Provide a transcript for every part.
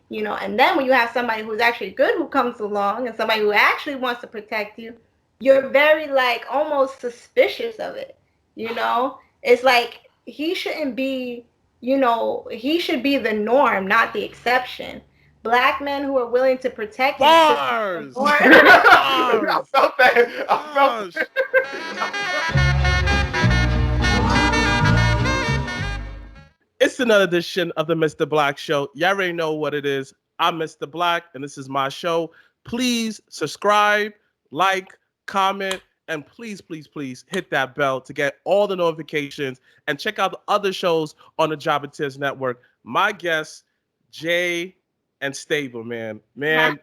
you know. And then when you have somebody who's actually good who comes along and somebody who actually wants to protect you, you're very like almost suspicious of it, you know. It's like he shouldn't be, you know, he should be the norm, not the exception. Black men who are willing to protect you should be the Bars, norm. I bars, felt that. I felt bars. that. It's another edition of the Mr. Black Show. Y'all already know what it is. I'm Mr. Black, and this is my show. Please subscribe, like, comment, and please, please, please hit that bell to get all the notifications and check out the other shows on the Job and Tips Network. My guests, Jay and Stable, man. Man,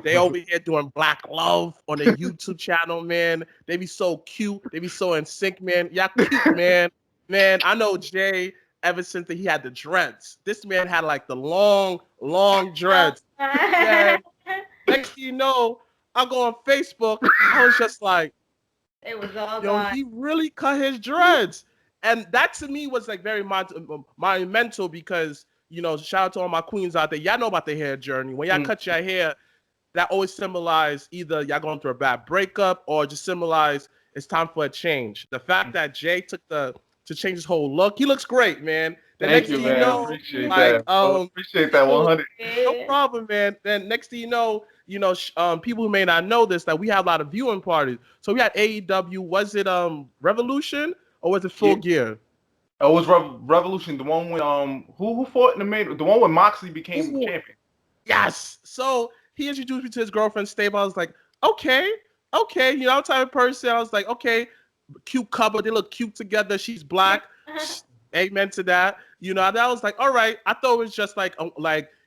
they over here doing black love on the YouTube channel, man. They be so cute. They be so in sync, man. Y'all cute, man. Man, I know Jay ever since he had the dreads. This man had like the long, long dreads. Man, next thing you know, I go on Facebook. I was just like, It was all yo, gone. he really cut his dreads. And that to me was like very monumental because, you know, shout out to all my queens out there. Y'all know about the hair journey. When y'all cut your hair, that always symbolize either y'all going through a bad breakup or just symbolize it's time for a change. The fact that Jay took to change his whole look, he looks great, man. The Thank next you, thing you man. know, Appreciate like that. Appreciate that people, 100. no Yeah. problem, man. Then next thing you know, people who may not know this that we have a lot of viewing parties. So we had AEW. Was it Revolution or was it Full Yeah. Gear? It was Revolution, the one when who fought in the main, the one when Moxley became Ooh, champion. yes. So he introduced me to his girlfriend Stable. I was like, okay, okay, you know, I'm the type of person. I was like, okay, cute couple. They look cute together. She's black. Amen to that. You know, and I was like, all right. I thought it was just like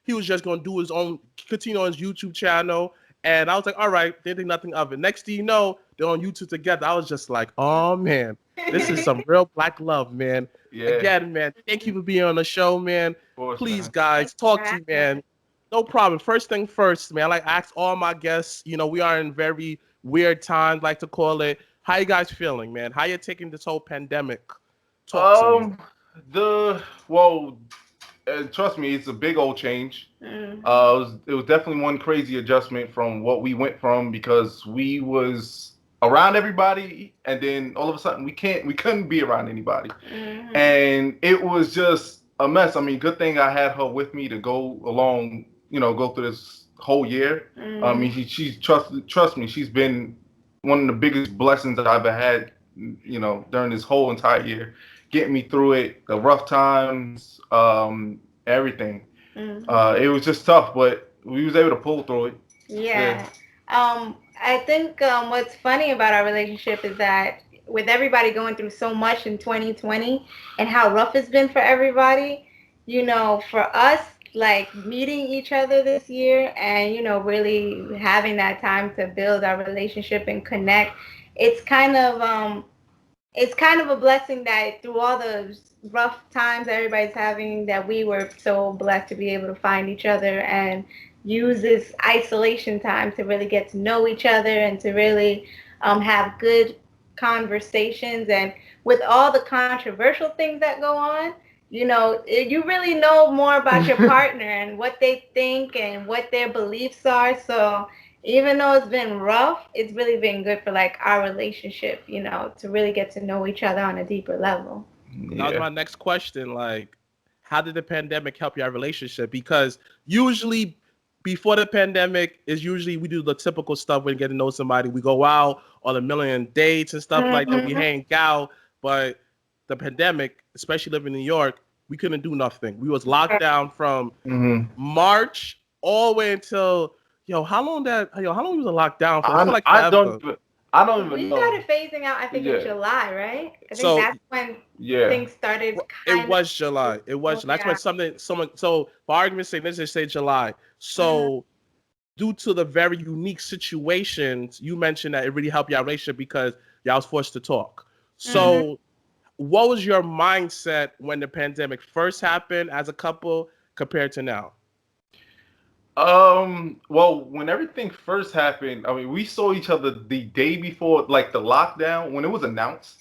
he was just gonna do his own, continue on his YouTube channel. And I was like, all right, didn't think nothing of it. Next thing you know, they're on YouTube together. I was just like, oh man, this is some real black love, man. Yeah, of Again, man, thank you for being on the show, man. course, Please, man. Thanks guys, for talk to me, having us. man. No problem. First thing first, man. I like to ask all my guests. You know, we are in very weird times, like to call it. How you guys feeling, man? How you taking this whole pandemic? Talk to me. Um, the well, trust me, it's a big old change. Mm-hmm. It was definitely one crazy adjustment from what we went from because we was around everybody, and then all of a sudden we couldn't be around anybody, Mm-hmm. and it was just a mess. I mean, good thing I had her with me to go along, go through this whole year. I Mm-hmm. mean, she's trust me, she's been one of the biggest blessings that I've ever had, during this whole entire year, getting me through it, the rough times, everything. Mm-hmm. It was just tough, but we was able to pull through it. Yeah. Yeah. I think what's funny about our relationship is that with everybody going through so much in 2020 and how rough it's been for everybody, you know, for us, like meeting each other this year and, you know, really having that time to build our relationship and connect, it's kind of it's kind of a blessing that through all the rough times everybody's having, that we were so blessed to be able to find each other and use this isolation time to really get to know each other and to really have good conversations. And with all the controversial things that go on, you know, you really know more about your partner and what they think and what their beliefs are. So even though it's been rough, it's really been good for like our relationship, you know, to really get to know each other on a deeper level. That was Yeah. my next question. Like, how did the pandemic help your relationship? Because usually before the pandemic is usually we do the typical stuff when getting to know somebody. We go out on a million dates and stuff like that. We Mm-hmm. hang out. But the pandemic, especially living in New York, we couldn't do nothing. We was locked down from Hmm. March all the way until how long was it locked down for? It felt I like I don't forever. even I don't even We know. started phasing out, I think, in Yeah. July, right? I think So that's when Yeah. things started it kind of was July. It was slow July. That's when down. someone. So for argument's sake, let's just say July. Mm-hmm. So due to the very unique situations, you mentioned that it really helped your relationship because y'all was forced to talk. Mm-hmm. So what was your mindset when the pandemic first happened as a couple compared to now? Well, when everything first happened, I mean, we saw each other the day before, like the lockdown, when it was announced.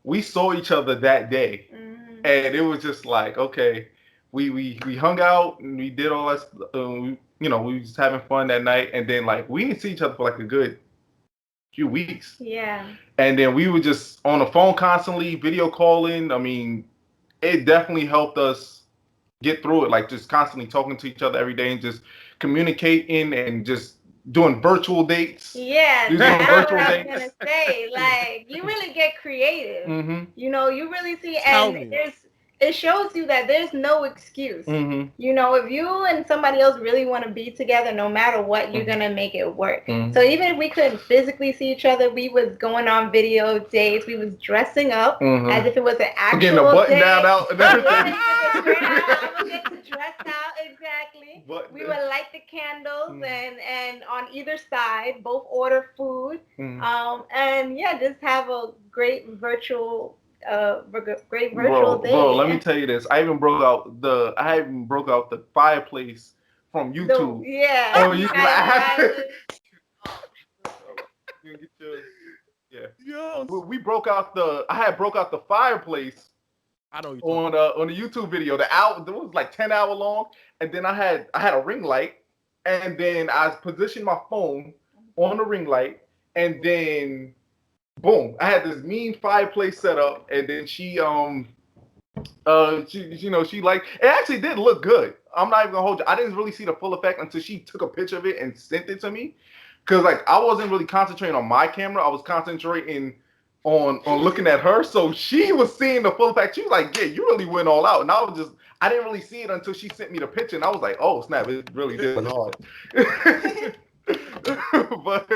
We saw each other that day, Mm-hmm. and it was just like, okay. we hung out and we did all that. We was just having fun that night, and then like we didn't see each other for like a good few weeks. Yeah. And then we were just on the phone constantly, video calling. I mean, it definitely helped us get through it. Like just constantly talking to each other every day and just communicating and just doing virtual dates. Yeah, Doing that's what virtual I was dates. gonna say. Like, you really get creative. Mm-hmm. You know, you really see, Tell and me. it shows you that there's no excuse. Mm-hmm. You know, if you and somebody else really want to be together, no matter what, you're gonna make it work. Mm-hmm. So even if we couldn't physically see each other, we was going on video dates. We was dressing up as if it was an actual Getting the button date. down out and everything. I'm gonna get to dress out exactly. But- We would light the candles and on either side, both order food. And yeah, just have a great virtual date. Bro, let me tell you this. I even broke out the fireplace from YouTube. Yeah. Oh, you get your, yeah. Yo, We broke out the fireplace I know you. on the YouTube video. It was like 10-hour long, and then I had a ring light, and then I positioned my phone on the ring light, and then boom, I had this mean fireplace set up, and then she like it actually did look good. I'm not even gonna hold you. I didn't really see the full effect until she took a picture of it and sent it to me, because like I wasn't really concentrating on my camera. I was concentrating on looking at her. So she was seeing the full effect. She was like, "Yeah, you really went all out," and I didn't really see it until she sent me the picture, and I was like, "Oh snap! It really did look hard." But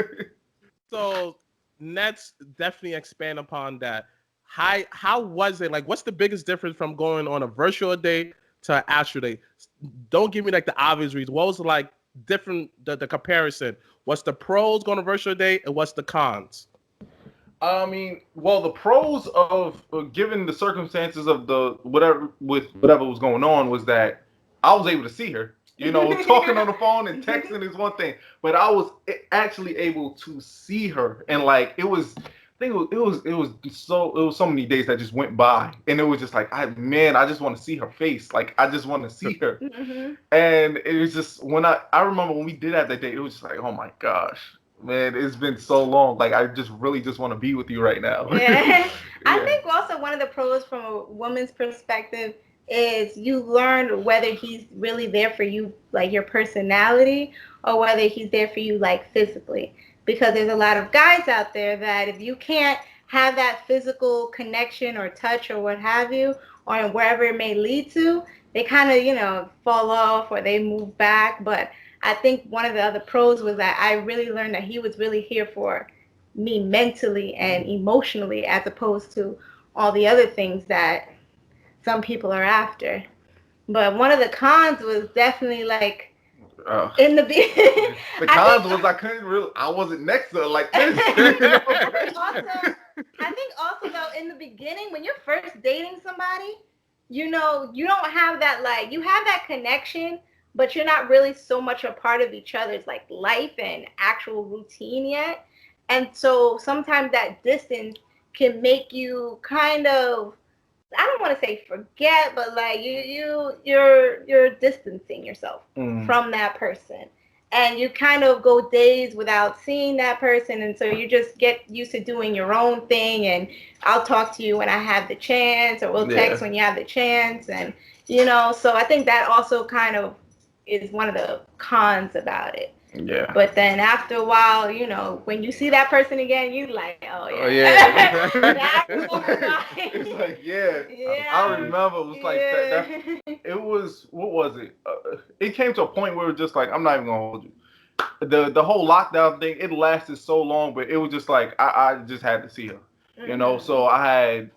So let's definitely expand upon that. How was it? Like, what's the biggest difference from going on a virtual date to an actual date? Don't give me like the obvious reasons. What was like different, the comparison? What's the pros going on a virtual date and what's the cons? I mean, well, the pros of given the circumstances of whatever was going on was that I was able to see her. Talking on the phone and texting is one thing, but I was actually able to see her, and like it was so many days that just went by, and it was just like I just want to see her face, like I just want to see her, and it was just when I remember when we did that day, it was just like, oh my gosh. Man, it's been so long. Like, I just really just want to be with you right now. Yeah. I think also one of the pros from a woman's perspective is you learn whether he's really there for you, like your personality, or whether he's there for you, like physically. Because there's a lot of guys out there that if you can't have that physical connection or touch or what have you, or wherever it may lead to, they kind of, fall off or they move back. But I think one of the other pros was that I really learned that he was really here for me mentally and emotionally, as opposed to all the other things that some people are after. But one of the cons was definitely like in the beginning. The cons was I wasn't next to her like this. I think also though, in the beginning, when you're first dating somebody, you don't have that, like, you have that connection, but you're not really so much a part of each other's like life and actual routine yet. And so sometimes that distance can make you kind of, I don't want to say forget, but like you're distancing yourself from that person. And you kind of go days without seeing that person, and so you just get used to doing your own thing, and I'll talk to you when I have the chance, or we'll text when you have the chance, and so I think that also kind of is one of the cons about it. Yeah. But then after a while, when you see that person again, you like, oh yeah. Oh, yeah. It's like, yeah. I remember it was like that. It was, what was it? It came to a point where it was just like, I'm not even gonna hold you. The whole lockdown thing, it lasted so long, but it was just like I just had to see her. So I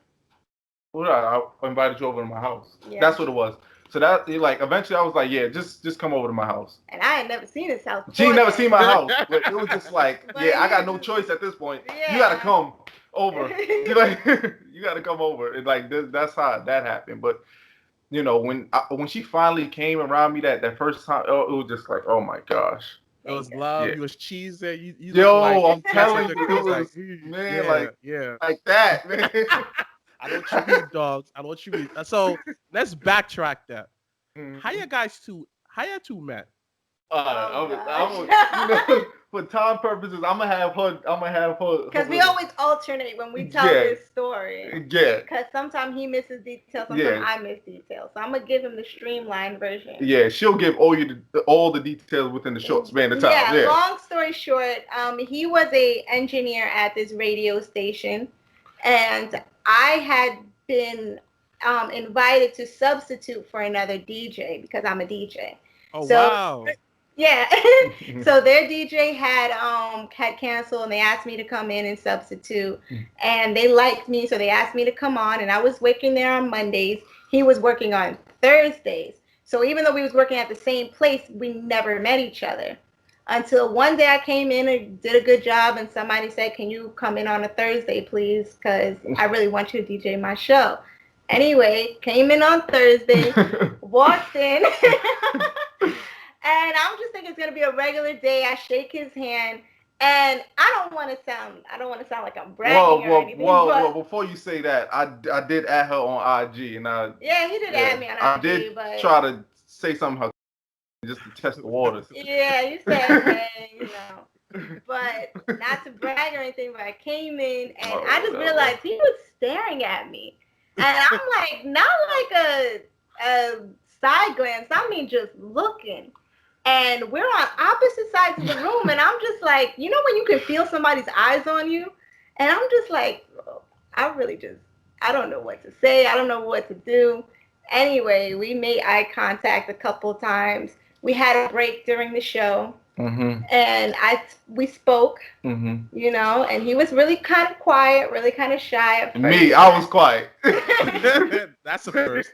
invited you over to my house. Yeah. That's what it was. So that, like, eventually I was like, yeah, just come over to my house. And I had never seen his house before. She ain't never seen my house, but it was just like, I got no choice at this point. Yeah. You gotta come over. You gotta come over. And like that's how that happened. But when she finally came around me that first time, it was just like, oh my gosh. It was love. You was cheesy. I'm telling you, it was, man, like that, man. I know what you mean, dogs. I know what you mean. So let's backtrack that. How you two met? For time purposes, I'm gonna have her. Because we always alternate when we tell this story. Yeah. Because sometimes he misses details, sometimes I miss details. So I'm gonna give him the streamlined version. Yeah, she'll give all the details within the short span of time. Yeah. Long story short, he was a engineer at this radio station, and I had been invited to substitute for another DJ because I'm a DJ. Oh, so, wow. Yeah. So their DJ had canceled, and they asked me to come in and substitute. And they liked me, so they asked me to come on, and I was working there on Mondays. He was working on Thursdays. So even though we was working at the same place, we never met each other. Until one day I came in and did a good job, and somebody said, "Can you come in on a Thursday, please? Because I really want you to DJ my show." Anyway, came in on Thursday, walked in. And I'm just thinking it's gonna be a regular day. I shake his hand, and I don't want to sound like I'm bragging or anything. Well, before you say that, I did add her on IG, and he did add me on IG. I did try to say something just to test the waters. Yeah, you said, hey, but not to brag or anything. But I came in, and I just realized he was staring at me, and I'm like, not like a side glance. I mean, just looking. And we're on opposite sides of the room, and I'm just like, when you can feel somebody's eyes on you? And I'm just like, I don't know what to say. I don't know what to do. Anyway, we made eye contact a couple of times. We had a break during the show, and we spoke, and he was really kind of quiet, really kind of shy at first. Me, I was quiet. That's the first.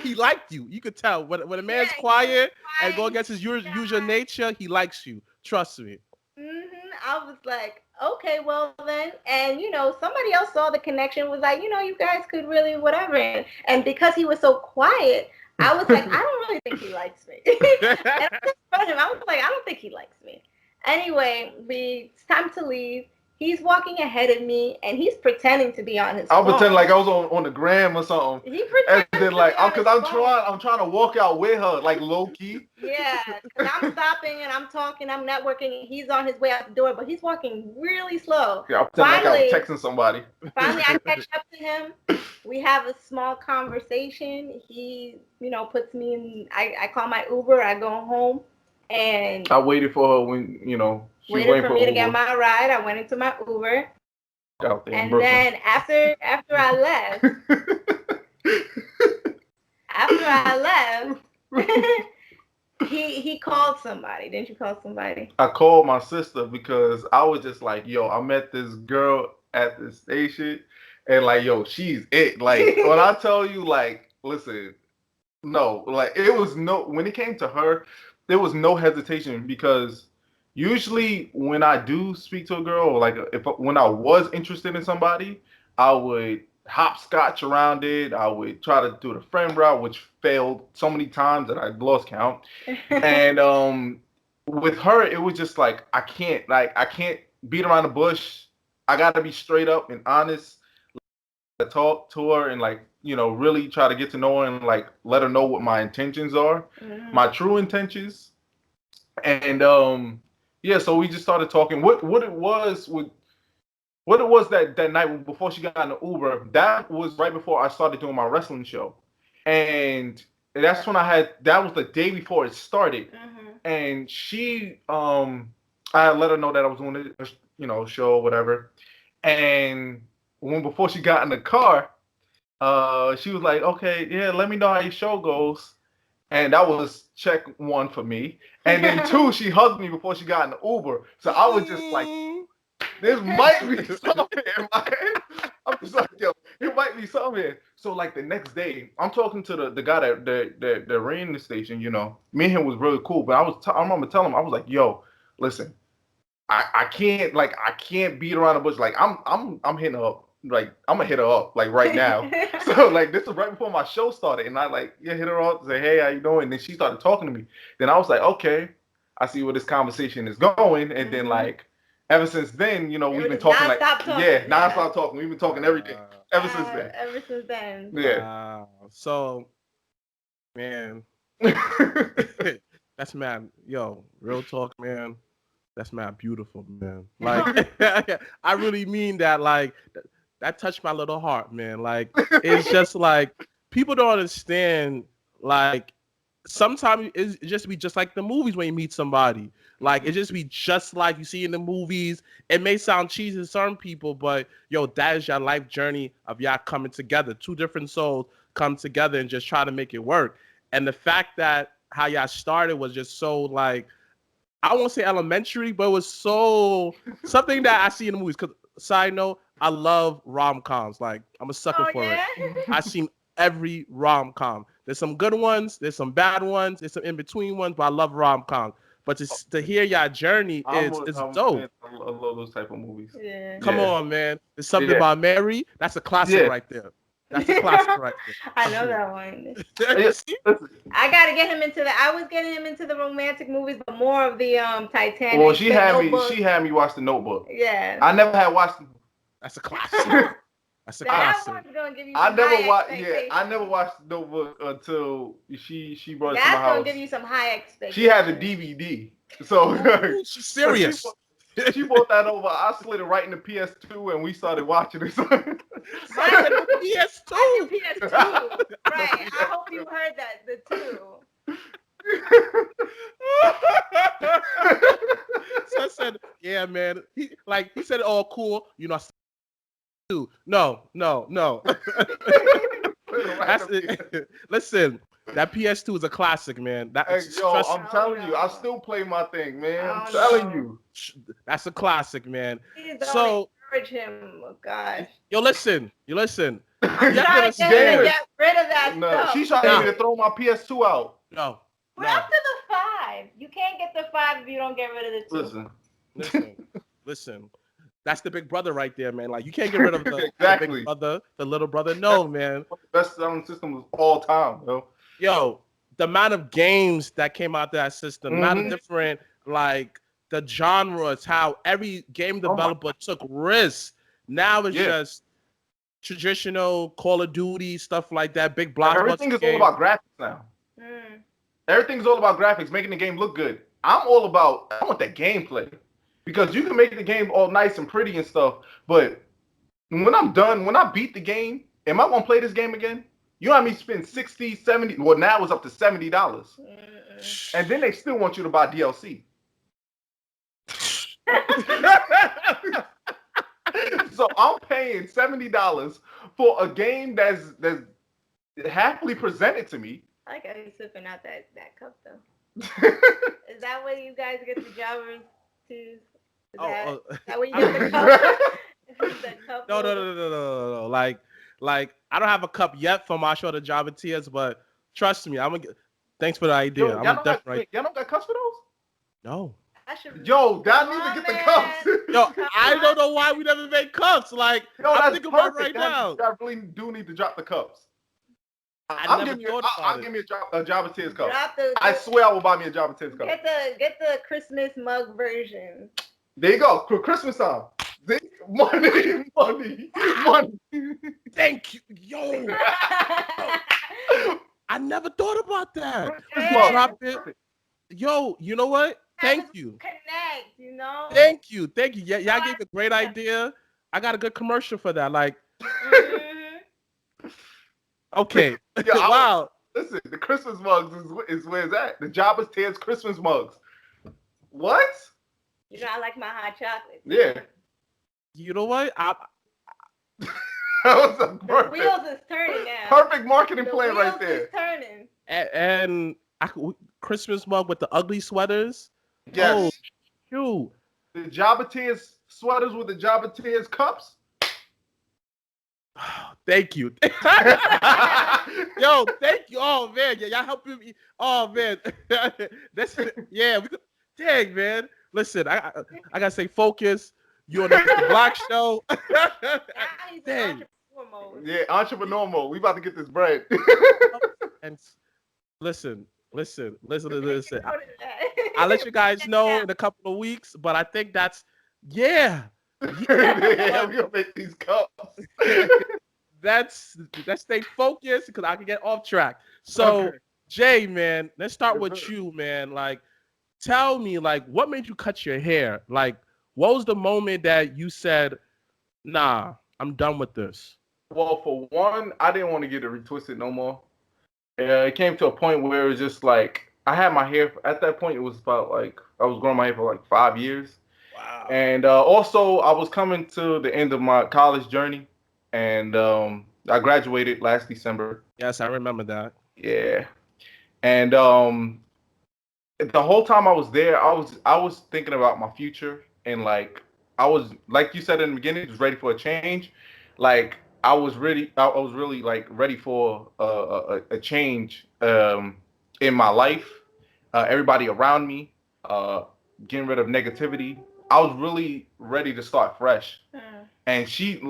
He liked you. You could tell when a man's quiet and go against his usual nature, he likes you. Trust me. I was like, okay, well then, and somebody else saw the connection, was like, you guys could really whatever, and because he was so quiet, I was like, I don't really think he likes me. And I just told him, I was like, I don't think he likes me. Anyway, it's time to leave. He's walking ahead of me, and he's pretending to be on his phone. I'll pretend like I was on the gram or something. He pretended and then like, because I'm trying to walk out with her, like low key. Yeah, because I'm stopping and I'm talking, I'm networking, and he's on his way out the door, but he's walking really slow. Yeah, I'm pretending like I was texting somebody. Finally, I catch up to him. We have a small conversation. He, puts me in. I call my Uber. I go home, and I waited for her when she waited for me to get my ride. I went into my Uber, out there and then after I left, he called somebody. Didn't you call somebody? I called my sister because I was just like, yo, I met this girl at the station, and like, yo, she's it. Like, when I tell you, like, listen, no, like, when it came to her, there was no hesitation, because usually when I do speak to a girl, or like when I was interested in somebody, I would hopscotch around it. I would try to do the friend route, which failed so many times that I lost count. And with her, it was just like, I can't beat around the bush. I got to be straight up and honest. Talk to her and really try to get to know her and let her know what my intentions are, my true intentions. And so we just started talking. What it was that night before she got in the Uber. That was right before I started doing my wrestling show, and that's when that was the day before it started. And she I had let her know that I was doing a show or whatever, and before she got in the car, she was like, okay, yeah, let me know how your show goes. And that was check one for me. And then two, she hugged me before she got in the Uber. So I was just like, there might be something in my head. I'm just like, yo, there might be something here. So the next day, I'm talking to the guy that ran the station, Me and him was really cool. But I remember telling him, I was like, yo, listen, I can't beat around the bush. I'm hitting her up. I'm gonna hit her up right now. So this was right before my show started, and I hit her up, say, hey, how you doing? And then she started talking to me. Then I was like, okay, I see where this conversation is going. And then ever since then, we've been talking non-stop talking. We've been talking every day ever since then. Ever since then. Yeah. So Man, that's mad. Yo, real talk, man. That's mad beautiful, man. Like, I really mean that. Like, that touched my little heart, man. Like, it's just like people don't understand. Like, sometimes it just be just like the movies when you meet somebody. Like, it just be just like you see in the movies. It may sound cheesy to some people, but yo, that is your life journey of y'all coming together. Two different souls come together and just try to make it work. And the fact that how y'all started was just so like, I won't say elementary, but it was so something that I see in the movies. Because side note, I love rom-coms. Like, I'm a sucker for it. I've seen every rom-com. There's some good ones, there's some bad ones, there's some in-between ones, but I love rom-coms. But to hear your journey is dope. I love those type of movies. Yeah. Come on, man. There's something about Mary. That's a classic right there. That's a classic right there. I know that one. Listen, I gotta get him into I was getting him into the romantic movies, but more of the Titanic. well, she had me watch The Notebook. Yeah. I never had watched. That's a classic. That's a classic. I never watched The Notebook until she brought it to my house. That's gonna give you some high expectations. She had the DVD, so she's serious. She brought that over. I slid it right in the PS2, and we started watching it. PS2. PS2. Right. I hope you heard that. The two. So I said, yeah, man. He said it all cool. You know, too. No. That's it. Listen, that PS2 is a classic, man. I'm telling you, I still play my thing, man. I'm telling you. That's a classic, man. Please don't encourage him. Oh, gosh. You listen. I'm trying to get rid of that stuff. She's trying to get me to throw my PS2 out. No. We're up to the 5. You can't get the 5 if you don't get rid of the 2. Listen. That's the big brother right there, man. Like, you can't get rid of the big brother, the little brother. No, man. The best selling system of all time, yo. The amount of games that came out of that system, amount of different, like, the genres, how every game developer took risks. Now it's just traditional Call of Duty, stuff like that, big blockbuster. Everything is all about graphics now. Everything's all about graphics, making the game look good. I want that gameplay. Because you can make the game all nice and pretty and stuff, but when I'm done, when I beat the game, am I going to play this game again? You know what I mean? Spend $60, $70, well, now it's up to $70. And then they still want you to buy DLC. So I'm paying $70 for a game that's happily presented to me. I like how you're sipping out that cup, though. Is that where you guys get the Java twos? Is that where you get the cup? No. Like, I don't have a cup yet for my show, the Java Tears, but trust me, I'm gonna get. Thanks for the idea. Y'all don't got cups for those? No. Y'all need to get the cups. Yo, I don't know why we never made cups. Like, I'm thinking about it right now. I really do need to drop the cups. I'll give me a Java Tears cup. I swear I will buy me a Java Tears cup. Get the Christmas mug version. There you go. For Christmas time. Money. Thank you. Yo. I never thought about that. Drop it. Yo, you know what? Thank you. Connect, you know? Thank you. Yeah, y'all gave a great idea. I got a good commercial for that. Like, okay. Wow. Listen, the Christmas mugs is where it's at. The Java Tears Christmas mugs. What? You know, I like my hot chocolate. Yeah. You know what? That was a perfect. The wheels is turning now. Perfect marketing plan right there. The wheels is turning. And Christmas mug with the ugly sweaters. Yes. Oh, shoot. The Java Tears sweaters with the Java Tears cups. Thank you. Yo, thank you. Oh man, y'all helping me. Oh man, dang man. Listen, I gotta say focus. You on the Mrblacc show. Dang. Yeah, entrepreneur mode. We about to get this bread. And listen. I'll let you guys know in a couple of weeks, but I think that's yeah, we're gonna make these cups. That's stay focused because I can get off track. So Jay, man, let's start with you, man. Like, tell me, like, what made you cut your hair? Like, what was the moment that you said, nah, I'm done with this? Well, for one, I didn't want to get it retwisted no more. It came to a point where it was just like I had my hair at that point. It was about like I was growing my hair for like 5 years, Wow. and also I was coming to the end of my college journey, and I graduated last December. Yes, I remember that. Yeah, and the whole time I was there, I was thinking about my future, and like I was like you said in the beginning, was ready for a change. Like I was really like ready for a change in my life. Everybody around me, uh, getting rid of negativity. I was really ready to start fresh. And she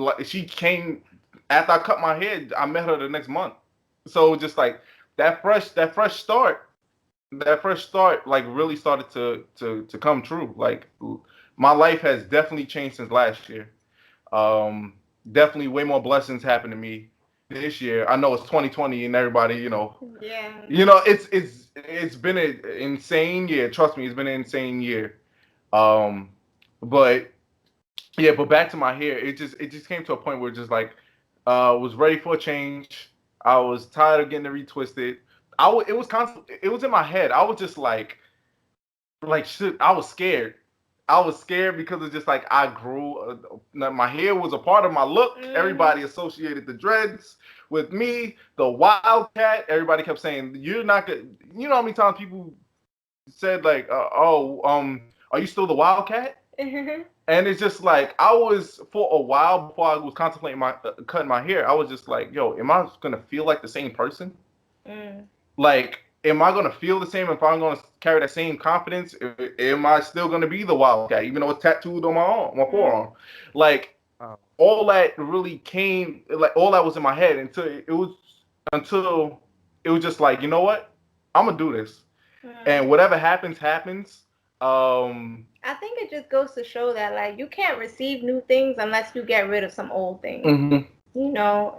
came after I cut my hair. I met her the next month, so just like that fresh start like really started to come true. Like my life has definitely changed since last year. Um, Definitely way more blessings happened to me this year. I know it's 2020 and everybody, Yeah. it's been an insane year. Trust me, it's been an insane year. Um, but yeah, but back to my hair, it just came to a point where just like was ready for a change. I was tired of getting it retwisted. It was constant. It was in my head. I was just like shit. I was scared. I was scared because it's just like I grew. My hair was a part of my look. Everybody associated the dreads with me. The wildcat. Everybody kept saying you're not good. You know how many times people said like, are you still the wildcat? And it's just like I was for a while before I was contemplating my cutting my hair. I was just like, yo, am I gonna feel like the same person? Like, am I gonna feel the same if I'm gonna carry that same confidence? Am I still gonna be the wildcat, even though it's tattooed on my arm, my forearm? Like, Wow. all that really came, like all that was in my head until it was just like, you know what, I'm gonna do this, and whatever happens, happens. I think it just goes to show that like you can't receive new things unless you get rid of some old things. Mhm.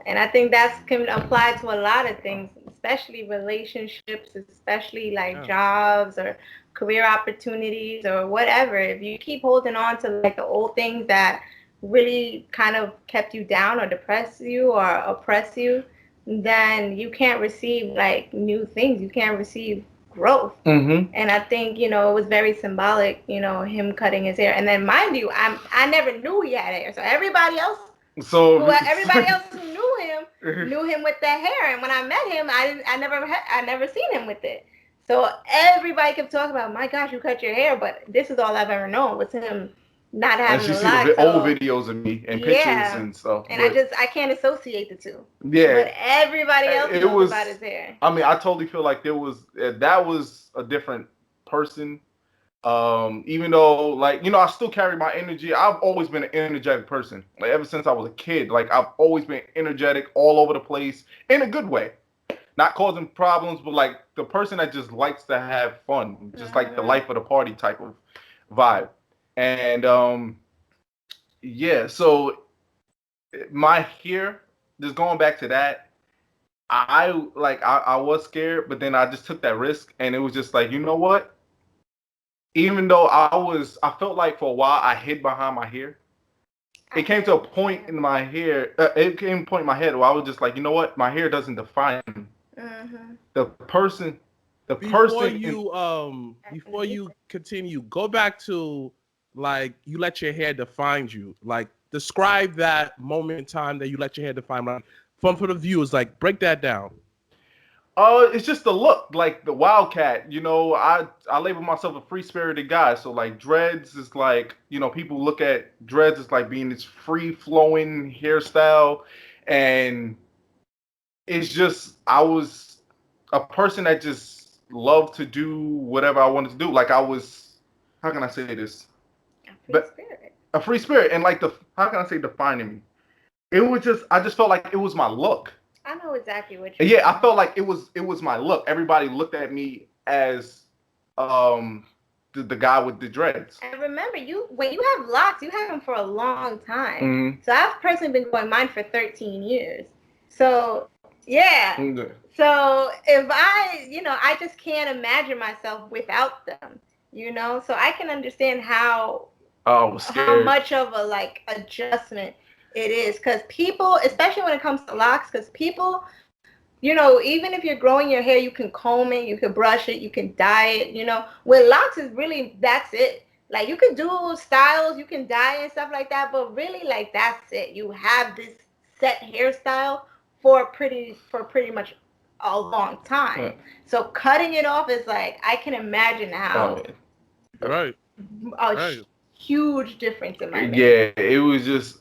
And I think that's can apply to a lot of things, especially relationships, especially like Yeah. jobs or career opportunities or whatever. If you keep holding on to like the old things that really kind of kept you down or depress you or oppress you, then you can't receive like new things. You can't receive growth. Mhm. And I think, it was very symbolic, him cutting his hair. And then mind you, I never knew he had hair. So So everybody else who knew him with that hair. And when I met him, I never seen him with it. So everybody kept talking about, my gosh, you cut your hair, but this is all I've ever known was him not and having she a see lot. the old videos of me and pictures Yeah. and stuff. And but, I can't associate the two. yeah, But everybody else it knows was. about his hair. I mean, I totally feel like that was a different person. Even though, like, I still carry my energy. I've always been an energetic person. Like, ever since I was a kid, like, I've always been energetic all over the place in a good way. Not causing problems, but like the person that just likes to have fun, just like the life of the party type of vibe. And yeah, so my hair, just going back to that, I was scared, but then I just took that risk, and it was just like, you know what? Even though I felt like for a while I hid behind my hair. It came to a point in my hair. It came to a point in my head where I was just like, you know what? My hair doesn't define me. The person, Before you continue, go back to like you let your hair define you. Like describe that moment in time that you let your hair define. Like for the viewers, like break that down. It's just the look, like the wildcat. I label myself a free spirited guy. So like dreads is like, people look at dreads as like being this free flowing hairstyle, and it's just I was a person that just loved to do whatever I wanted to do. Like I was, how can I say this? A free spirit, and like how can I say defining me? I just felt like it was my look. I know exactly what you're Yeah, saying. I felt like it was my look. Everybody looked at me as the guy with the dreads. And remember, when you have locks, you have them for a long time. Mm-hmm. So I've personally been growing mine for 13 years. So Yeah. Okay. So if I just can't imagine myself without them, So I can understand I was how scared. much of a like adjustment it is, because people, especially when it comes to locks, because people, even if you're growing your hair, you can comb it, you can brush it, you can dye it. With locks is really, that's it. Like, you can do styles, you can dye and stuff like that, but really, like, that's it. You have this set hairstyle for pretty much a long time. Yeah. So cutting it off is like, I can imagine how Oh, Right. a Right. huge difference it might make. yeah, it was just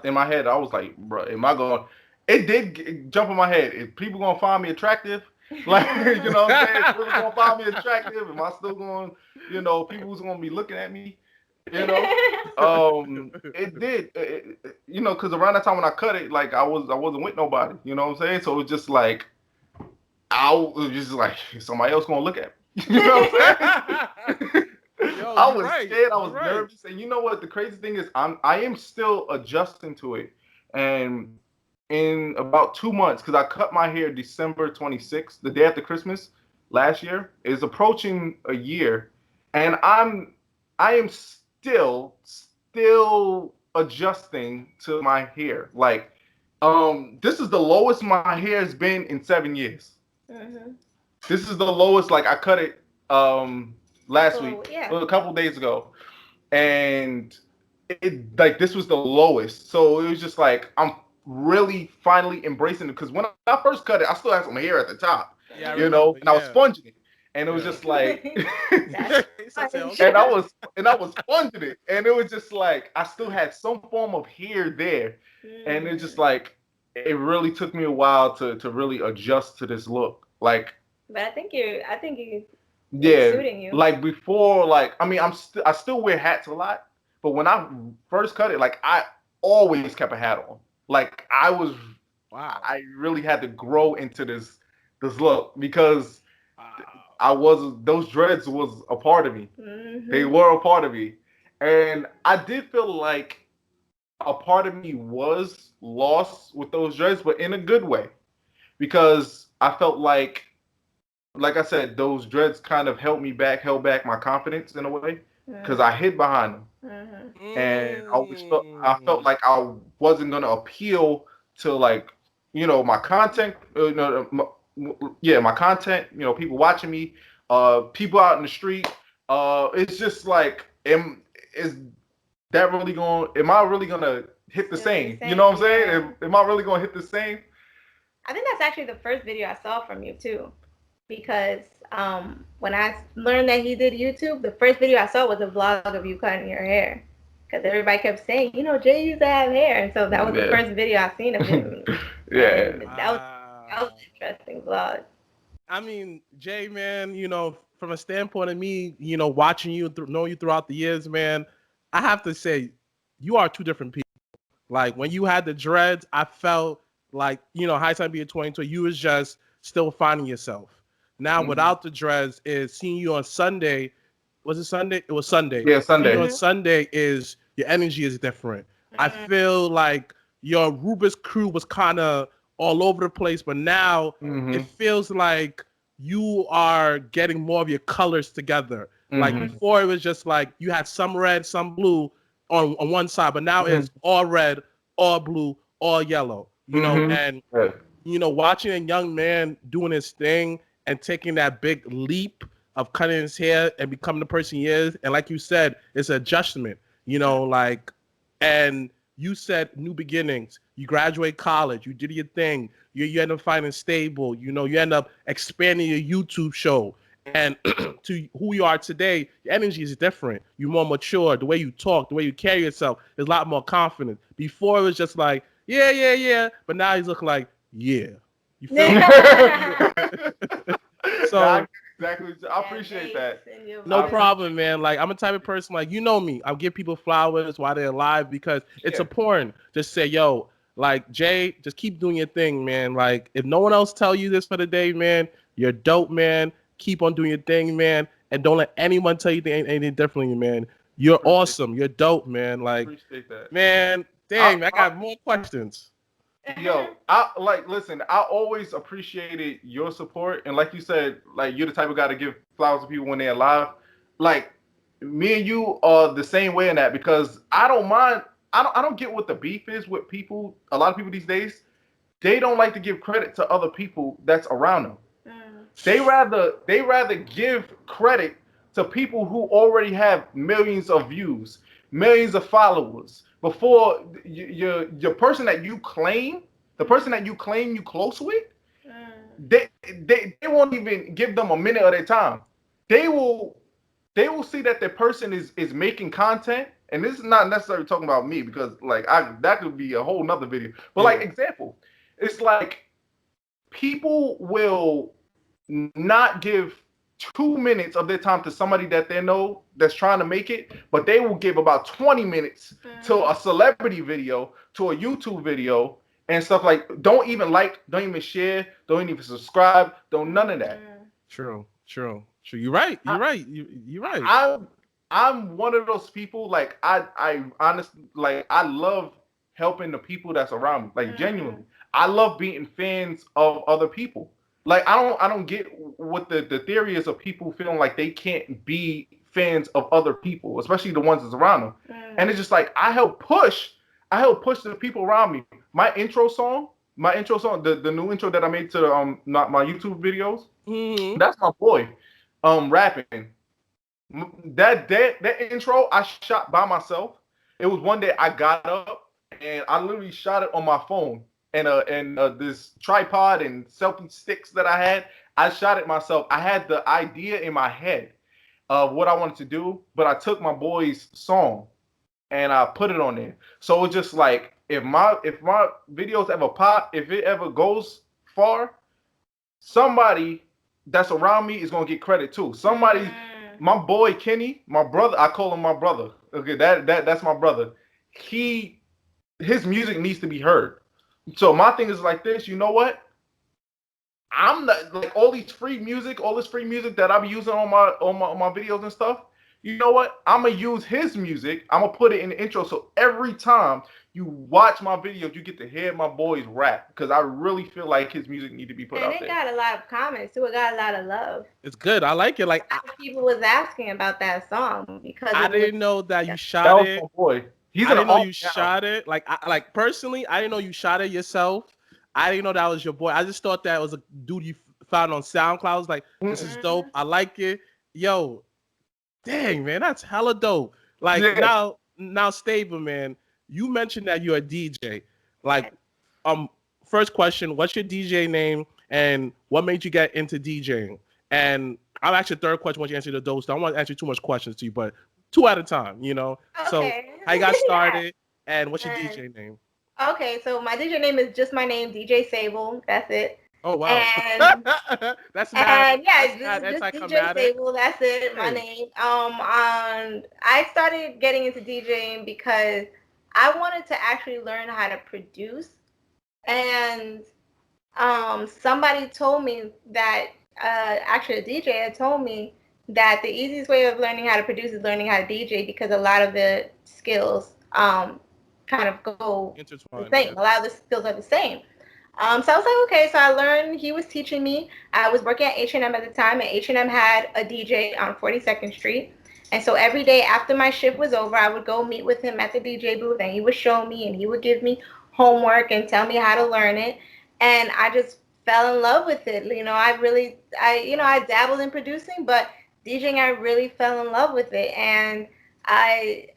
in my head I was like, bro, am I going? It did jump in my head. Is people gonna find me attractive? Like, you know what I'm saying? People gonna find me attractive? Am I still going? People's gonna be looking at me. You know, it did. Because around that time when I cut it, like I wasn't with nobody. You know what I'm saying? So it was just like I was just like somebody else gonna look at me. You know what I'm saying? Yo, I you're was right. scared. I You're was right. nervous, and you know what? The crazy thing is, I am still adjusting to it. And in about 2 months, because I cut my hair December 26th, the day after Christmas last year, is approaching a year, and I am still adjusting to my hair. Like, this is the lowest my hair has been in 7 years. Mm-hmm. This is the lowest. Like, I cut it last week, Yeah. a couple days ago, and it like this was the lowest. So it was just like I'm really finally embracing it, because when I first cut it, I still had some hair at the top, Yeah, I remember. and I was Yeah. sponging it, and it was Yeah. just like, That's So I said, fine. and okay. I was sponging it, and it was just like I still had some form of hair there, and it's just Mm. like it really took me a while to really adjust to this look. Like, But I think it's yeah, suiting you. like before, like I mean, I still wear hats a lot, but when I first cut it, like I always kept a hat on. Like Wow. I really had to grow into this look, because Wow. those dreads was a part of me. They Hmm. were a part of me, and I did feel like a part of me was lost with those dreads, but in a good way, because I felt like I said, those dreads kind of held back my confidence in a way, because I hid behind them, Hmm. and I felt Mm. like I wasn't gonna appeal to, like, my content, yeah, my content, people watching me, people out in the street. It's just like, is that really going? Am I really gonna hit the Still be same? the You know what same, I'm saying? yeah. Am I really gonna hit the same? I think that's actually the first video I saw from you too, because when I learned that he did YouTube, the first video I saw was a vlog of you cutting your hair, because everybody kept saying, Jay used to have hair, and so that was the Yeah. first video I seen of him, Yeah. and that was Wow. an interesting vlog. I mean, Jay, man, from a standpoint of me, watching you, knowing you throughout the years, man, I have to say, you are two different people. Like, when you had the dreads, I felt like, hindsight being 2020, you was just still finding yourself. Now, Mhm. without the dreads, is seeing you on Sunday. Was it Sunday? It was Sunday. Yeah, Seeing you Sunday. on Mhm. Sunday is your energy is different. I Mhm. feel like your Rubik's crew was kind of all over the place, but now it Hmm. feels like you are getting more of your colors together. Like, Hmm. before, it was just like you had some red, some blue on one side, but now Hmm. it's all red, all blue, all yellow. Hmm. And Yeah. watching a young man doing his thing and taking that big leap of cutting his hair and becoming the person he is. And like you said, it's an adjustment, like, and you said new beginnings. You graduate college, you did your thing, you end up finding Stable, you end up expanding your YouTube show. And to who you are today, your energy is different. You're more mature. The way you talk, the way you carry yourself is a lot more confident. Before, it was just like, yeah, yeah, yeah. But now he's looking like, yeah. You feel me? Nah, I So, get exactly. I That appreciate bass that. in your no I, voice. problem, man. Like, I'm a type of person, like, me. I'll give people flowers while they're alive, because it's yeah. important. Just say, yo, like, Jay, just keep doing your thing, man. Like, if no one else tell you this for the day, man, you're dope, man. Keep on doing your thing, man. And don't let anyone tell you anything differently, man. You're Appreciate awesome. You're dope, man. Like, appreciate that. man, I, dang, I I got more questions. Yo, I like listen, I always appreciated your support. And like you said, like you're the type of guy to give flowers to people when they're alive. Like me and you are the same way in that because I don't mind I don't get what the beef is with people. A lot of people these days, they don't like to give credit to other people that's around them. Mm. They rather give credit to people who already have millions of views, millions of followers. Before your person that you claim, the person that you claim you close with, Mm. they won't even give them a minute of their time. They will they will see that the person is making content, and this is not necessarily talking about me because like I that could be a whole nother video. But like example, it's like people will not give 2 minutes of their time to somebody that they know that's trying to make it, but they will give about 20 minutes to a celebrity video, to a YouTube video, and stuff like don't even share, don't even subscribe, don't none of that. True. You're right. You're right. I'm one of those people. Like I honestly like I love helping the people that's around me. Like genuinely, I love being fans of other people. Like I don't get what the theory is of people feeling like they can't be fans of other people, especially the ones that's around them. And it's just like I help push the people around me. My intro song, the new intro that I made to not my YouTube videos. Mm-hmm. That's my boy, rapping. That intro I shot by myself. It was one day I got up and I literally shot it on my phone and this tripod and selfie sticks that I had. I shot it myself. I had the idea in my head of what I wanted to do, but I took my boy's song and I put it on there. So it's just like if my videos ever pop, if it ever goes far, somebody that's around me is gonna get credit too. Somebody, my boy Kenny, my brother, I call him my brother. Okay, that's my brother. His music needs to be heard. So my thing is like this. You know what? I'm not like all this free music that I be using on my videos and stuff. You know what? I'm gonna use his music. I'm gonna put it in the intro. So every time you watch my videos, you get to hear my boys rap because I really feel like his music need to be put And out it there. got a lot of comments too. It got a lot of love. It's good. I like it. Like People was asking about that song because I didn't know that you That shot was it. my boy. He's I an didn't know you alt now. shot it. Like personally, I didn't know you shot it yourself. I didn't know that was your boy. I just thought that was a dude you found on SoundCloud. I was like, this is dope. I like it. Yo, dang man, that's hella dope. Like Yeah. now Stable man, you mentioned that you're a DJ. Like, first question, what's your DJ name and what made you get into DJing? And I'll ask you a third question once you answer those. I don't want to answer too much questions to you, but two at a time, you know. So Okay. how you got started and what's your And- DJ name? Okay, so my DJ name is just my name, DJ Sable. That's it. Oh wow. And That's mad. yeah, That's mad just DJ anticlimactic. Sable. That's it. My Hey. name. I started getting into DJing because I wanted to actually learn how to produce, and somebody told me that actually a DJ had told me that the easiest way of learning how to produce is learning how to DJ because a lot of the skills kind of go the Intertwined. same. A lot of the skills are the same. So I was like, okay. So I learned. He was teaching me. I was working at H&M at the time, and H&M had a DJ on 42nd Street. And so every day after my shift was over, I would go meet with him at the DJ booth, and he would show me, and he would give me homework and tell me how to learn it. And I just fell in love with it. You know, I dabbled in producing, but DJing, I really fell in love with it. And I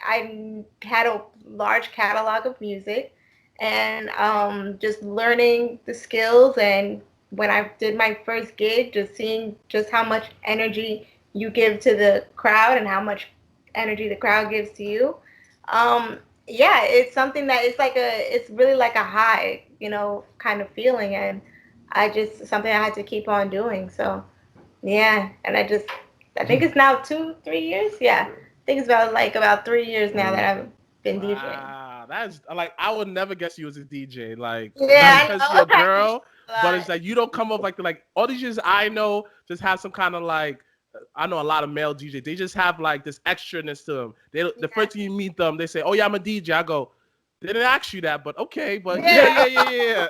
had a large catalog of music and just learning the skills. And when I did my first gig, just seeing just how much energy you give to the crowd and how much energy the crowd gives to you. Yeah, it's something that it's really like a high, kind of feeling. And something I had to keep on doing. So yeah, and I think it's now 2-3 years. Yeah, I think it's about 3 years now that I've been DJing. Wow, that's like I would never guess you as a DJ. Like, Yeah, not because I know. you're a girl, but it's But like you don't come up like all these years I know just have some kind of like I know a lot of male DJs. They just have like this extraness to them. The first time you meet them, they say, "Oh yeah, I'm a DJ." I go, They didn't ask you that, but okay, but Yeah. yeah.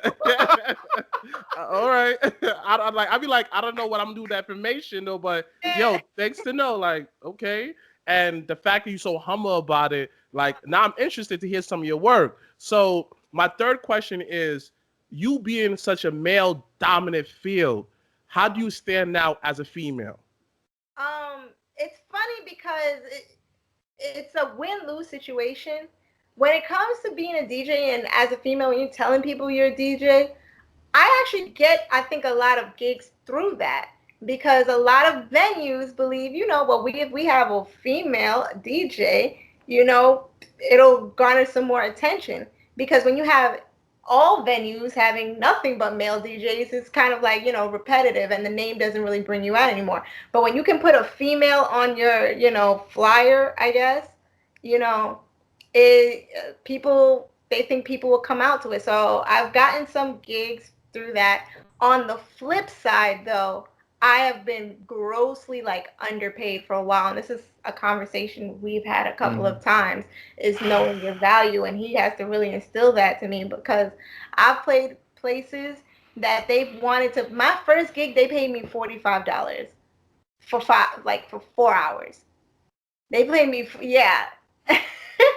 All right. I be like, I don't know what I'm gonna do with that information though, but yo, thanks to know, like, okay. And the fact that you're so humble about it, like, now I'm interested to hear some of your work. So my third question is, you being such a male dominant field, how do you stand out as a female? It's funny because it's a win-lose situation. When it comes to being a DJ and as a female, when you're telling people you're a DJ, I actually get, I think, a lot of gigs through that because a lot of venues believe, well, if we have a female DJ, it'll garner some more attention. Because when you have all venues having nothing but male DJs, it's kind of like, repetitive and the name doesn't really bring you out anymore. But when you can put a female on your, flyer, I guess, you know, people, they think people will come out to it. So I've gotten some gigs through that. On the flip side, though, I have been grossly like underpaid for a while, and this is a conversation we've had a couple of times, is knowing your value, and he has to really instill that to me because I've played places that they've wanted to. My first gig, they paid me $45 for 4 hours. They paid me, yeah.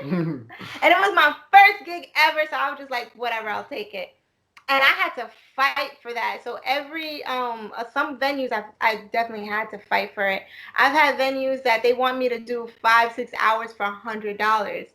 And it was my first gig ever, so I was just like, whatever, I'll take it. And I had to fight for that. So some venues I definitely had to fight for it. I've had venues that they want me to do 5-6 hours for $100,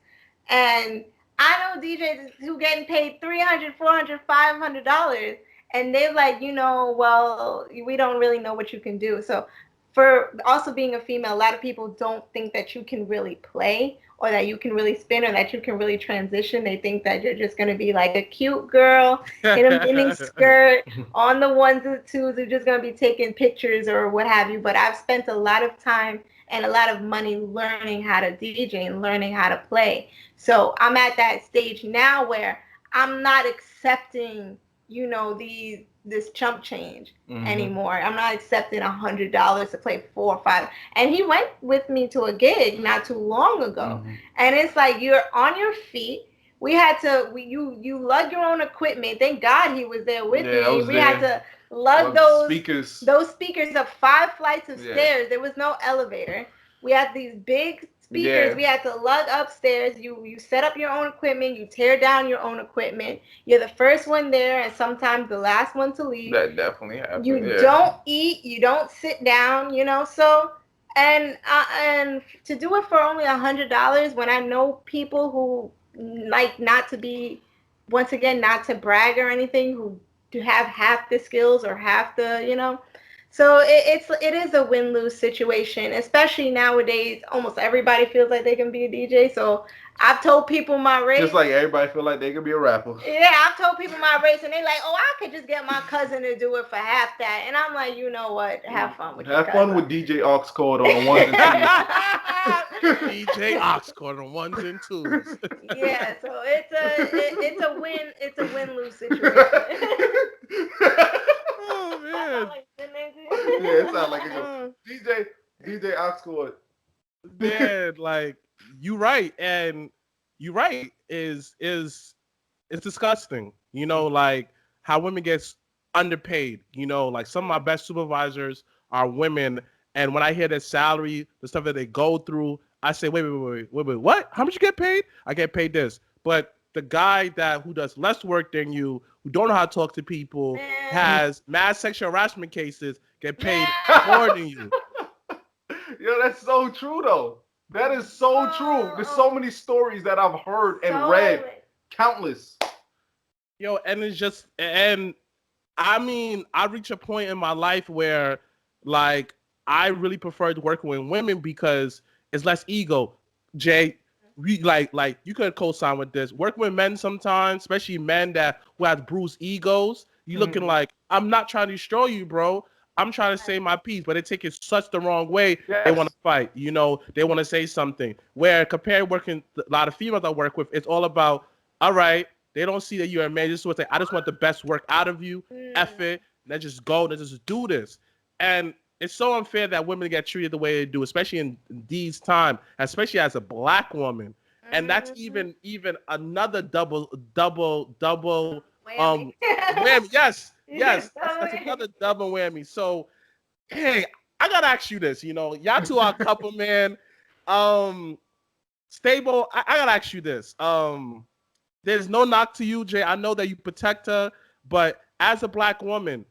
and I know DJs who getting paid $300, $400, $500, and they're like, well, we don't really know what you can do. So for also being a female, a lot of people don't think that you can really play or that you can really spin or that you can really transition. They think that you're just going to be like a cute girl in a mini skirt on the ones and twos who's just going to be taking pictures or what have you. But I've spent a lot of time and a lot of money learning how to DJ and learning how to play. So I'm at that stage now where I'm not accepting, this chump change anymore. I'm not accepting $100 to play 4 or 5. And he went with me to a gig not too long ago, and it's like you're on your feet. You lug your own equipment. Thank God he was there with me. We had to lug those speakers up 5 flights of stairs. There was no elevator. We had these big speakers we had to lug upstairs. You set up your own equipment. You tear down your own equipment. You're the first one there and sometimes the last one to leave. That definitely happens. You don't eat. You don't sit down. So and to do it for only $100 when I know people who like not to be, once again, not to brag or anything, who do have half the skills or half the. So it is a win-lose situation, especially nowadays. Almost everybody feels like they can be a DJ. So I've told people my race. Just like everybody feel like they can be a rapper. Yeah, I've told people my race, and they're like, "Oh, I could just get my cousin to do it for half that." And I'm like, you know what? Have fun with Have fun with DJ Oxcord on the ones and twos. DJ Oxcord on ones and twos. Yeah, so it's a win-lose situation. Oh man. Yeah, it sounds like a DJ Oxcord. Man, like you right, and you right is it's disgusting. Like how women get underpaid. Like some of my best supervisors are women, and when I hear their salary, the stuff that they go through, I say, wait, what? How much you get paid? I get paid this, but the guy who does less work than you, who don't know how to talk to people, has mass sexual harassment cases, get paid more than you. Yo, that's so true though. That is so true. There's so many stories that I've heard and read. Countless. Yo, and it's just, and I mean, I reach a point in my life where, like, I really prefer working with women because it's less ego. Jay, we like you could co-sign with this. Working with men sometimes, especially men who have bruised egos, you looking like, I'm not trying to destroy you, bro. I'm trying to say my piece, but they take it such the wrong way. Yes. They want to fight, they want to say something. Where compared working a lot of females I work with, it's all about, all right, they don't see that you're a man. Just what I just want the best work out of you. F it. Let's just go. Let's just do this. And it's so unfair that women get treated the way they do, especially in these times, especially as a black woman. and that's even another double Whammy. whammy. Yes, Yes, that's another double whammy. So, hey, I gotta ask you this. Y'all two are a couple, man. Stable, I gotta ask you this. There's no knock to you, Jay. I know that you protect her, but as a black woman,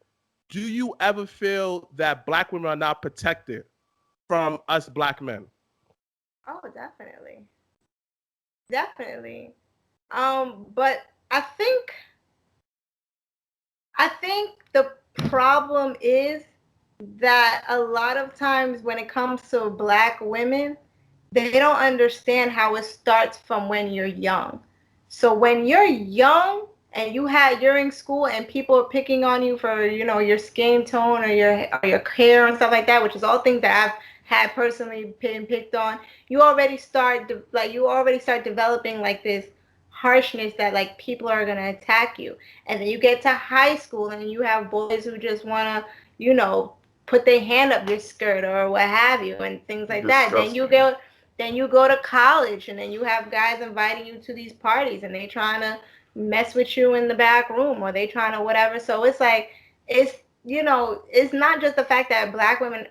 do you ever feel that black women are not protected from us black men? Oh, definitely. Definitely. But I think the problem is that a lot of times when it comes to black women, they don't understand how it starts from when you're young. So when you're young and you're in school and people are picking on you for, your skin tone or your hair and stuff like that, which is all things that I've had personally been picked on, you already start developing like this harshness that like people are gonna attack you. And then you get to high school and you have boys who just wanna, put their hand up your skirt or what have you and things like that. Then you go to college and then you have guys inviting you to these parties and they trying to mess with you in the back room or they trying to whatever. So it's like it's not just the fact that black women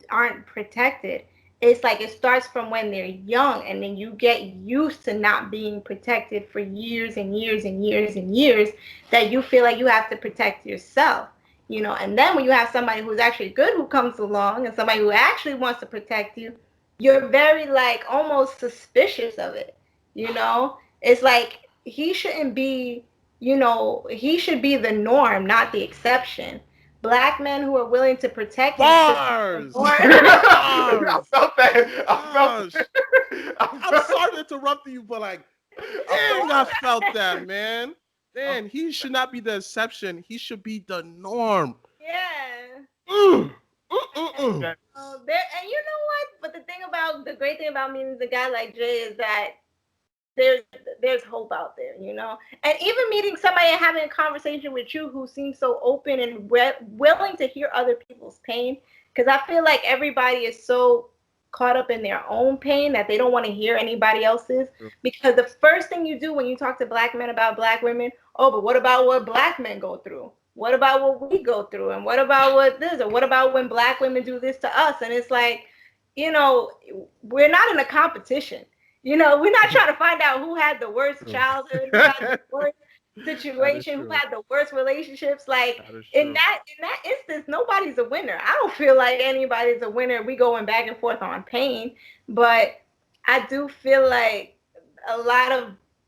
aren't protected. It's like it starts from when they're young and then you get used to not being protected for years and years and years and years that you feel like you have to protect yourself. And then when you have somebody who's actually good who comes along and somebody who actually wants to protect you, you're very like almost suspicious of it. It's like he should be the norm, not the exception. Black men who are willing to protect you should be Bars. the norm. I Bars. felt that. Gosh. I'm I sorry to interrupt you, but like, dang, I felt that, man. Man, he should not be the exception. He should be the norm. Yeah. Mm. Mm-mm-mm. And you know what? But the great thing about meeting a guy like Jay is that there's there's hope out there, And even meeting somebody and having a conversation with you who seems so open and willing to hear other people's pain, because I feel like everybody is so caught up in their own pain that they don't want to hear anybody else's. Because the first thing you do when you talk to black men about black women, oh, but what about what black men go through? What about what we go through? And what about what this? Or what about when black women do this to us? And it's like, we're not in a competition. We're not trying to find out who had the worst childhood, who had the worst situation, who had the worst relationships. Like in that instance, nobody's a winner. I don't feel like anybody's a winner. We going back and forth on pain, but I do feel like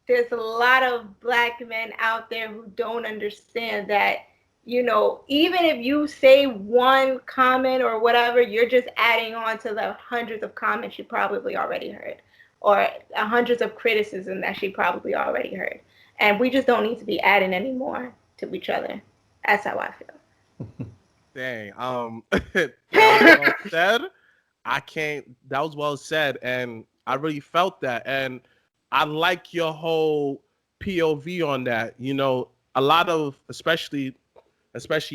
there's a lot of black men out there who don't understand that, even if you say one comment or whatever, you're just adding on to the hundreds of comments you probably already heard or hundreds of criticism that she probably already heard. And we just don't need to be adding any more to each other. That's how I feel. Dang. That was well said. That was well said. And I really felt that. And I like your whole POV on that. A lot of, especially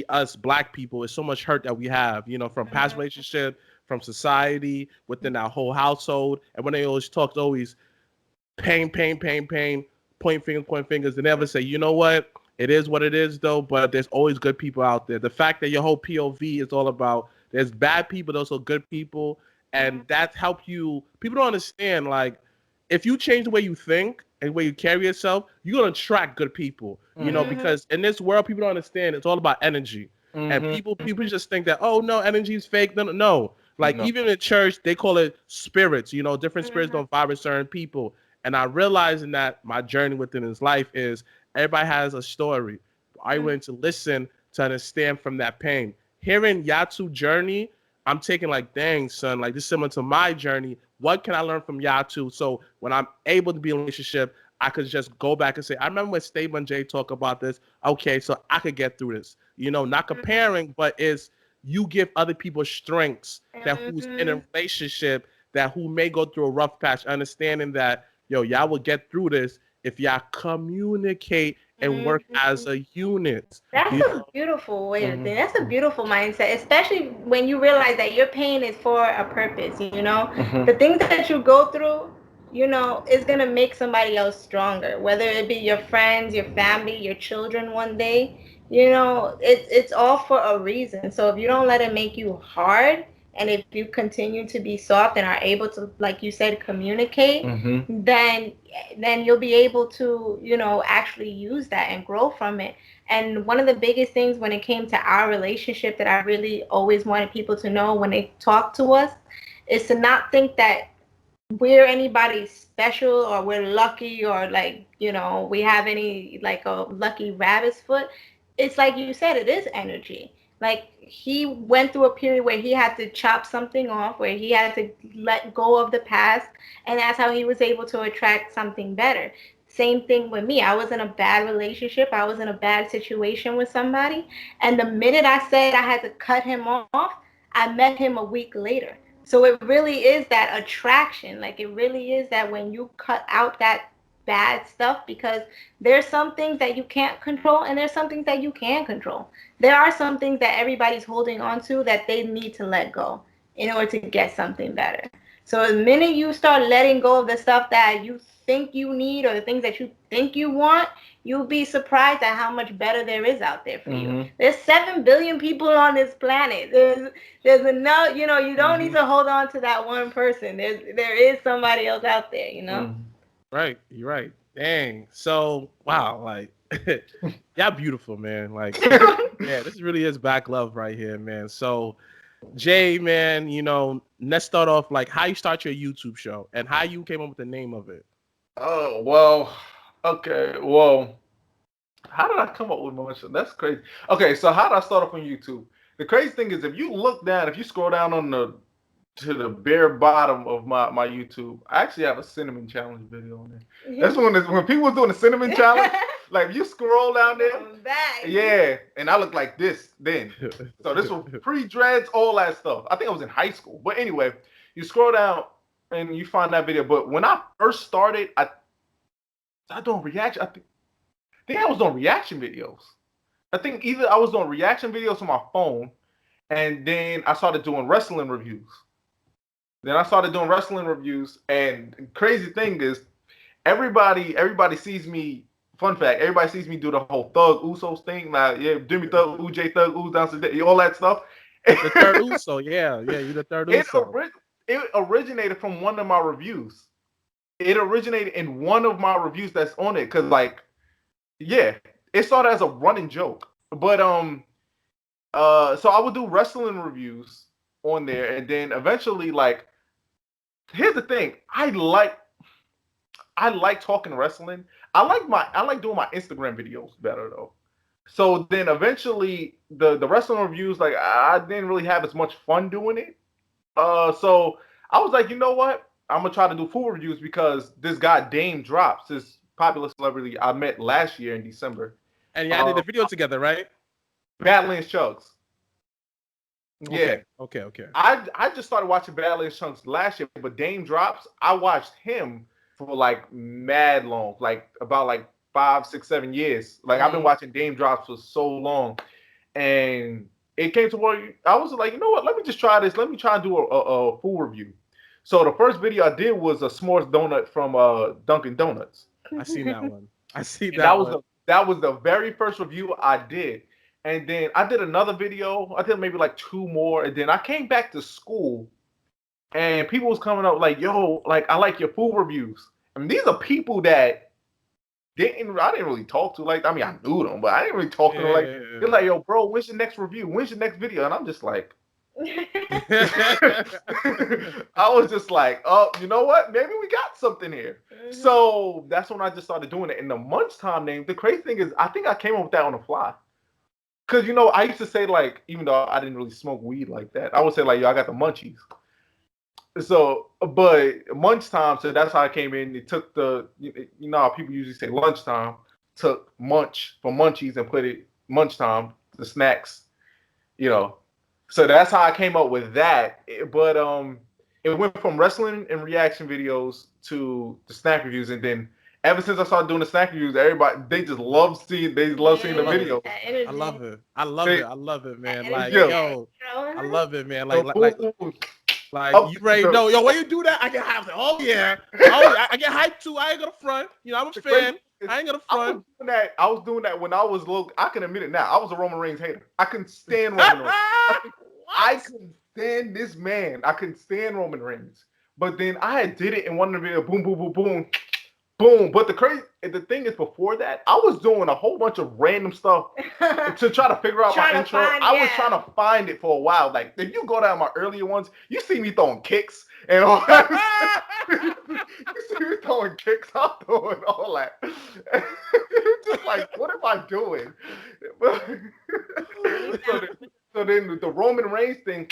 us black people, is so much hurt that we have, from past relationship, from society, within our whole household. And when they always talk, it's always pain, point fingers. They never say, you know what? It is what it is, though, but there's always good people out there. The fact that your whole POV is all about there's bad people, there's also good people, and that helps you. People don't understand, like, if you change the way you think and the way you carry yourself, you're going to attract good people, because in this world, people don't understand. It's all about energy. And people just think that, oh, no, energy is fake. No. Like, even in church, they call it spirits. Different spirits don't vibe with certain people. And I realizing that my journey within his life is everybody has a story. I went to listen to understand from that pain. Hearing Yatu's journey, I'm taking like, dang, son, like this is similar to my journey. What can I learn from Yatu? So when I'm able to be in a relationship, I could just go back and say, I remember when Stable and Jay talk about this. Okay, so I could get through this. Not comparing, but is you give other people strengths that who's in a relationship that who may go through a rough patch, understanding that, y'all will get through this if y'all communicate and work as a unit. That's a beautiful way to think. That's a beautiful mindset, especially when you realize that your pain is for a purpose, The things that you go through, you know, is going to make somebody else stronger, whether it be your friends, your family, your children one day. You know, it's all for a reason. So if you don't let it make you hard, and if you continue to be soft and are able to, like you said, communicate, then you'll be able to, you know, actually use that and grow from it. And one of the biggest things when it came to our relationship that I really always wanted people to know when they talk to us is to not think that we're anybody special or we're lucky or like, you know, we have any like a lucky rabbit's foot. It's like you said, it is energy. Like he went through a period where he had to chop something off, where he had to let go of the past, and that's how he was able to attract something better. Same thing with me. I was in a bad relationship. I was in a bad situation with somebody, and the minute I said I had to cut him off, I met him a week later. So it really is that attraction. Like it really is that when you cut out that bad stuff, because there's some things that you can't control and there's some things that you can control. There are some things that everybody's holding on to that they need to let go in order to get something better. So the minute you start letting go of the stuff that you think you need or the things that you think you want, you'll be surprised at how much better there is out there for you. There's 7 billion people on this planet. There's enough, you know, you don't need to hold on to that one person. There is somebody else out there, you know? Right, you're right. Dang. So wow, like y'all beautiful, man. Like yeah, this really is back love right here, man. So Jay, man, you know, let's start off like how you start your YouTube show and how you came up with the name of it. Oh, well, okay. Well, how did I come up with motion? That's crazy. Okay, so how did I start off on YouTube? The crazy thing is if you look down, if you scroll down on the to the bare bottom of my YouTube, I actually have a cinnamon challenge video on there. That's when people was doing the cinnamon challenge, like if you scroll down there, yeah, and I look like this then. So this was pre-dreads, all that stuff. I think I was in high school. But anyway, you scroll down and you find that video. But when I first started, I doing reaction. I think I was doing reaction videos. I think either I was doing reaction videos on my phone, and then I started doing wrestling reviews. And crazy thing is, everybody sees me. Fun fact: everybody sees me do the whole Thug Usos thing. Like, yeah, Jimmy Thug, UJ Thug, Usos down, all that stuff. The third Uso, yeah, you the third Uso. It originated from one of my reviews. It originated in one of my reviews that's on it, cause like, yeah, it started as a running joke. But so I would do wrestling reviews on there, and then eventually, like, here's the thing: I like talking wrestling. I like doing my Instagram videos better though. So then eventually the wrestling reviews, like I didn't really have as much fun doing it. So I was like, you know what? I'm gonna try to do food reviews because this guy Dame Drops, this popular celebrity I met last year in December. And y'all did the video together, right? Badlands Chugs. Yeah. Okay. I just started watching Badlands Chunks last year, but Dame Drops, I watched him for like mad long, like about like 5, 6, 7 years. Like I've been watching Dame Drops for so long, and it came to where I was like, you know what? Let me just try this. Let me try and do a food review. So the first video I did was a s'mores donut from Dunkin' Donuts. I seen that one. That was the very first review I did. And then I did another video. I did maybe like 2 more. And then I came back to school and people was coming up like, yo, like I like your food reviews. And these are people that I didn't really talk to. Like, I mean, I knew them, but I didn't really talk to them. Like, they're like, yo, bro, when's your next review? When's your next video? And I'm just like, I was just like, oh, you know what? Maybe we got something here. So that's when I just started doing it. And the Munch Time name, the crazy thing is, I think I came up with that on the fly. Because, you know, I used to say, like, even though I didn't really smoke weed like that, I would say, like, yo, I got the munchies. So, but Munch Time, so that's how I came in. It took you know how people usually say lunchtime, took munch for munchies and put it Munch Time, the snacks, you know. So that's how I came up with that. But it went from wrestling and reaction videos to the snack reviews, and then ever since I started doing the snack reviews, everybody they love seeing the videos. I love it, man. Like, yo, I love it, man. Like Like you ready? No, yo, when you do that, I get hyped. Like, oh yeah, I get hyped too. I ain't gonna front. You know, I'm a fan. I ain't gonna front. I was doing that when I was low. I can admit it now. I was a Roman Reigns hater. I couldn't stand Roman Reigns. I couldn't stand this man. I couldn't stand Roman Reigns. But then I had did it in one of the videos. Boom, boom, boom, boom, boom. But the thing is, before that, I was doing a whole bunch of random stuff to try to figure out my intro. I was trying to find it for a while. Like if you go down my earlier ones, you see me throwing kicks and all that. You see me throwing kicks. I'm doing all that. Just like, what am I doing? So then the Roman Reigns thing,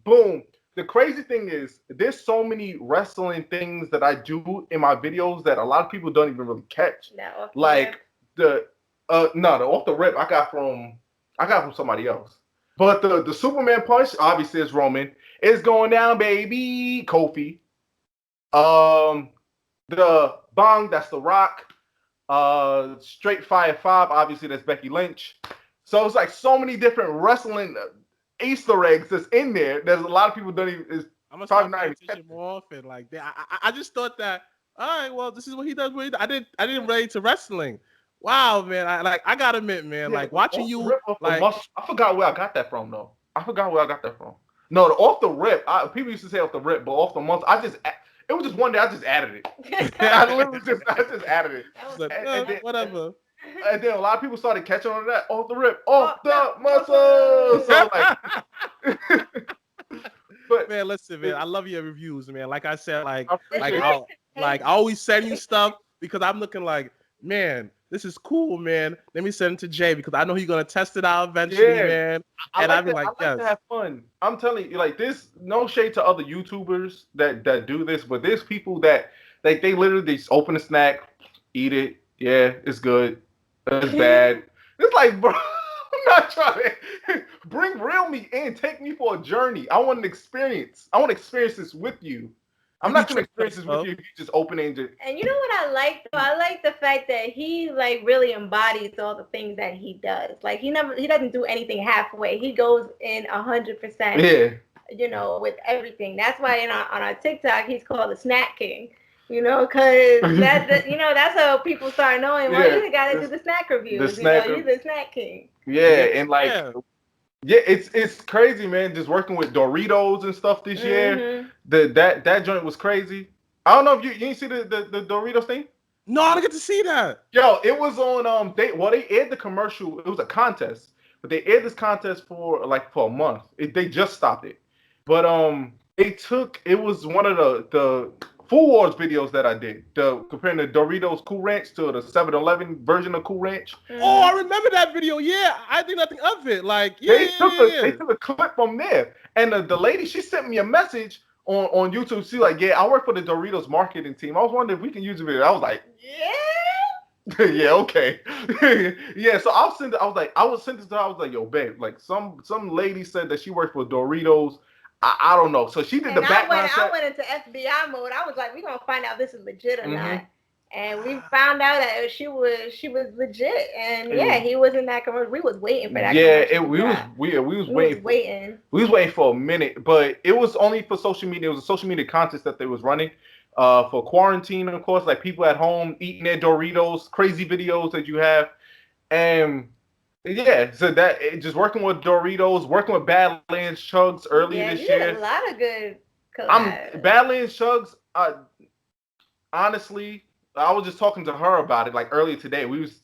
boom. The crazy thing is, there's so many wrestling things that I do in my videos that a lot of people don't even really catch. No, like the off the rip I got from somebody else. But the Superman punch obviously is Roman. It's going down, baby. Kofi. The bong, that's The Rock. Straight Fire 5, obviously that's Becky Lynch. So it's like so many different wrestling Easter eggs that's in there. There's a lot of people don't even. I'm gonna start paying attention more often. Like I just thought that. All right, well, this is what he does. I didn't relate to wrestling. Wow, man. I gotta admit, man. Yeah, like watching you. Like I forgot where I got that from, though. No, the off the rip. People used to say off the rip, but off the month. It was just one day I just added it. I just added it. And whatever. And then a lot of people started catching on that off the rip, off the muscle. So like, but man, listen, man, I love your reviews, man. Like I said, I always send you stuff because I'm looking like, man, this is cool, man. Let me send it to Jay because I know he's gonna test it out eventually, man. And I'll be like, I like to have fun. I'm telling you, like this. No shade to other YouTubers that do this, but there's people that they literally just open a snack, eat it. Yeah, it's good. It's bad. It's like, bro, I'm not trying to bring real me in. Take me for a journey. I want an experience. I want to experience this with you. I'm not gonna experience this with you if you just open it and just. And you know what I like though? I like the fact that he like really embodies all the things that he does. Like he doesn't do anything halfway. He goes in 100%. Yeah. You know, with everything. That's why on our TikTok he's called the Snack King. You know, because that's how people start knowing. Well, you gotta do the snack reviews. He's the Snack King. Yeah, and like, yeah, it's crazy, man. Just working with Doritos and stuff this year. That joint was crazy. I don't know if you didn't see the Doritos thing. No, I didn't get to see that. Yo, it was on. They aired the commercial. It was a contest, but they aired this contest for a month. They just stopped it, but it was one of the Food Wars videos that I did, comparing the Doritos Cool Ranch to the 7-Eleven version of Cool Ranch. Oh, I remember that video. Yeah, I think nothing of it. Like, they took a clip from there, and the lady, she sent me a message on YouTube. She's like, "Yeah, I work for the Doritos marketing team. I was wondering if we can use the video." I was like, "Yeah, yeah, okay, yeah." So I'll send it. I was send it to her. I was like, "Yo, babe, like some lady said that she worked for Doritos." I don't know. So she did the background check. I went into FBI mode. I was like, we're gonna find out if this is legit or not. And we found out that she was legit. And yeah, he was in that commercial. We was waiting for that. Yeah, we was waiting. We was waiting for a minute, but it was only for social media. It was a social media contest that they was running for quarantine, of course, like people at home eating their Doritos, crazy videos that you have, and. Yeah, so that just working with Doritos, working with Badlands Chugs earlier this year. Did a lot of good collabs. Badlands Chugs. Honestly, I was just talking to her about it like earlier today. I was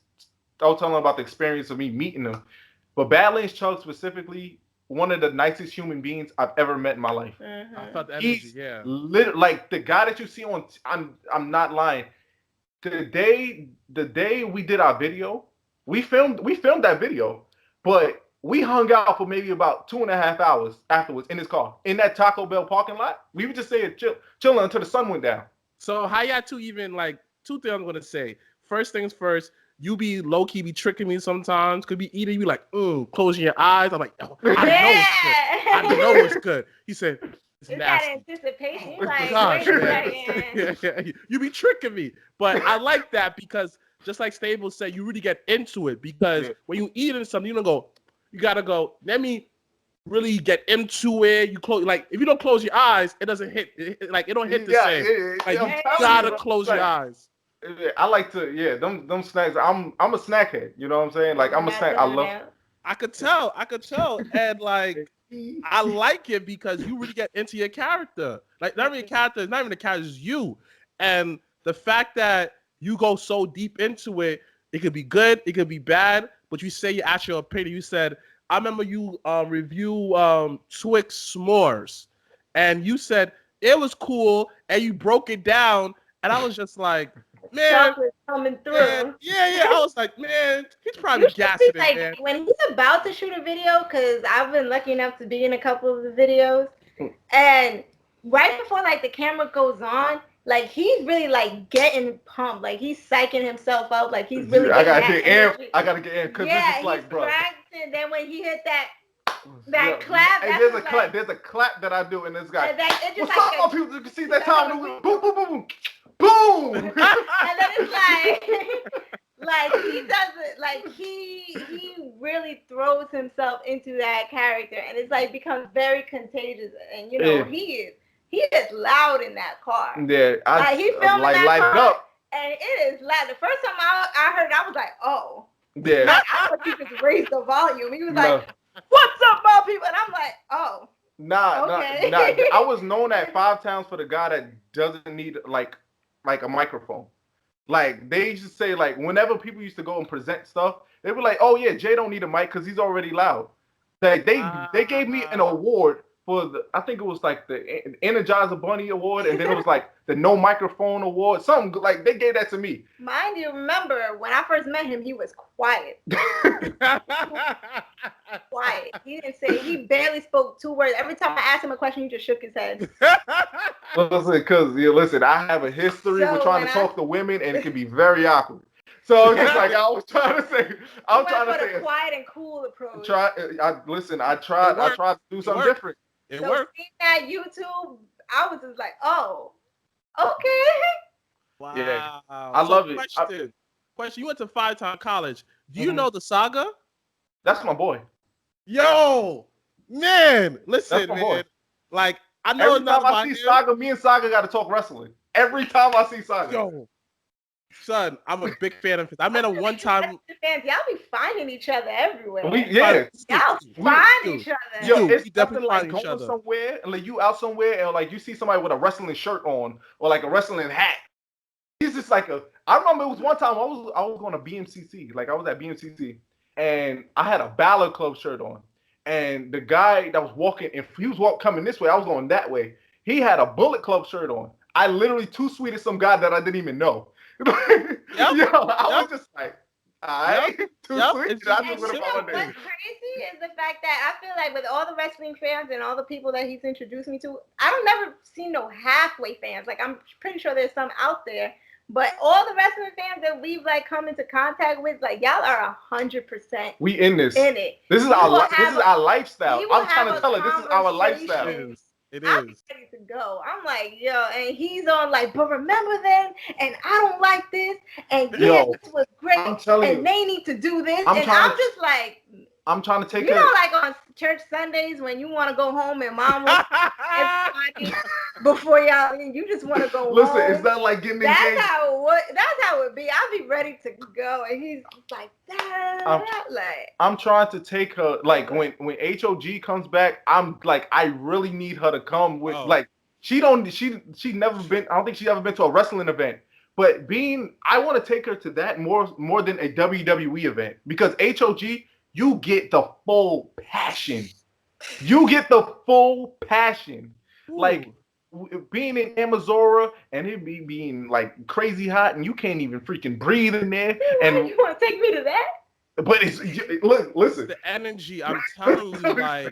telling her about the experience of me meeting them. But Badlands Chugs specifically, one of the nicest human beings I've ever met in my life. I felt the energy. Yeah, like the guy that you see on. I'm not lying. The day we did our video. We filmed that video, but we hung out for maybe about 2.5 hours afterwards in his car in that Taco Bell parking lot. We were just saying chilling until the sun went down. So how y'all two even like two things I'm gonna say. First things first, you be low key be tricking me sometimes. Could be eating, you be like, closing your eyes. I'm like, oh, I know it's good. He said. It's that anticipation. You're like, gosh, yeah. You be tricking me, but I like that because. Just like Sable said, you really get into it because when you eating something, you gotta go, let me really get into it. You close like if you don't close your eyes, it doesn't hit. It don't hit the same. Like I'm you telling gotta bro. close Like, your eyes. I like to, them snacks. I'm a snack head. You know what I'm saying? Like I'm a snack. I love. I could tell, and like I like it because you really get into your character. Like not even a character, it's not even the character, it's you. And the fact that you go so deep into it, it could be good, it could be bad, but you say your actual opinion. You said, I remember you review Twix s'mores, and you said it was cool, and you broke it down, and I was just like, man, chocolate coming through. Man, yeah. I was like, man, he's probably You should gassing see, it, like, man. when he's about to shoot a video, because I've been lucky enough to be in a couple of the videos, and right before like the camera goes on, like he's really like getting pumped, like he's psyching himself up, like he's really. I gotta get in. I gotta get in because this is like, he's bro. practicing. Then when he hit that clap, hey, there's a clap. There's a clap that I do in this guy. It's just what's up, people? You can see that time. Boom, boom, boom, boom, boom. And then it's like he does it, like he really throws himself into that character, and it's like becomes very contagious. And you know, he is loud in that car. Yeah, he filmed like that light car, it up. and it is loud. The first time I heard it, I was like, oh. Yeah. Like, I thought you just raised the volume. He was like, what's up, my people? And I'm like, oh. Nah. I was known at 5 Towns for the guy that doesn't need like a microphone. Like they used to say, like whenever people used to go and present stuff, they were like, "Oh yeah, Jay don't need a mic because he's already loud." Like they gave me an award for I think it was like the Energizer Bunny Award, and then it was like the No Microphone Award. Something like they gave that to me. Mind you, remember when I first met him, he was quiet. Quiet. He didn't say. He barely spoke 2 words. Every time I asked him a question, he just shook his head. Listen, I have a history with trying to talk to women, and it can be very awkward. So it's just like I was trying to say. I'm trying to say a quiet and cool approach. I tried to do something different. It worked. Seeing that YouTube, I was just like, oh, okay. Wow. Yeah. I love it. Question. You went to 5-time college. Do you know the Saga? That's my boy. Yo, man, listen, man. Boy. Like I know. Every time I see Saga, me and Saga got to talk wrestling. Every time I see Saga. Yo, son, I'm a big fan of his. I met him one time. Fans, y'all be finding each other everywhere. Y'all find each other. Yo, it's definitely like going somewhere and like you out somewhere and like you see somebody with a wrestling shirt on or like a wrestling hat. He's just like I remember it was one time I was going to BMCC. Like I was at BMCC and I had a Ballard Club shirt on. And the guy that was walking, if he was coming this way, I was going that way. He had a Bullet Club shirt on. I literally too sweet as some guy that I didn't even know. I was just like, all right, too sweet. What's crazy is the fact that I feel like with all the wrestling fans and all the people that he's introduced me to, I don't never see no halfway fans. Like I'm pretty sure there's some out there. But all the wrestling fans that we've like come into contact with, like y'all are 100%. We in this. In it. This is our lifestyle. I'm trying to tell her this is our lifestyle. It I'm ready to go. I'm like, yo, and he's on like, but remember then, and I don't like this, and this was great, and they need to do this, and I'm just like, I'm trying to take you know, like on church Sundays when you want to go home and mom was everybody before y'all, and you just want to go home. Listen, it's not like getting engaged. That's how it would be. I'll be ready to go, and he's like, I'm trying to take her, like when HOG comes back, I'm like, I really need her to come with, like, she never been, I don't think she's ever been to a wrestling event. But I want to take her to that more than a WWE event because HOG, you get the full passion. Ooh. Like being in Amazora and it being like crazy hot and you can't even freaking breathe in there. And you want to take me to that? But listen. The energy, I'm telling you, like,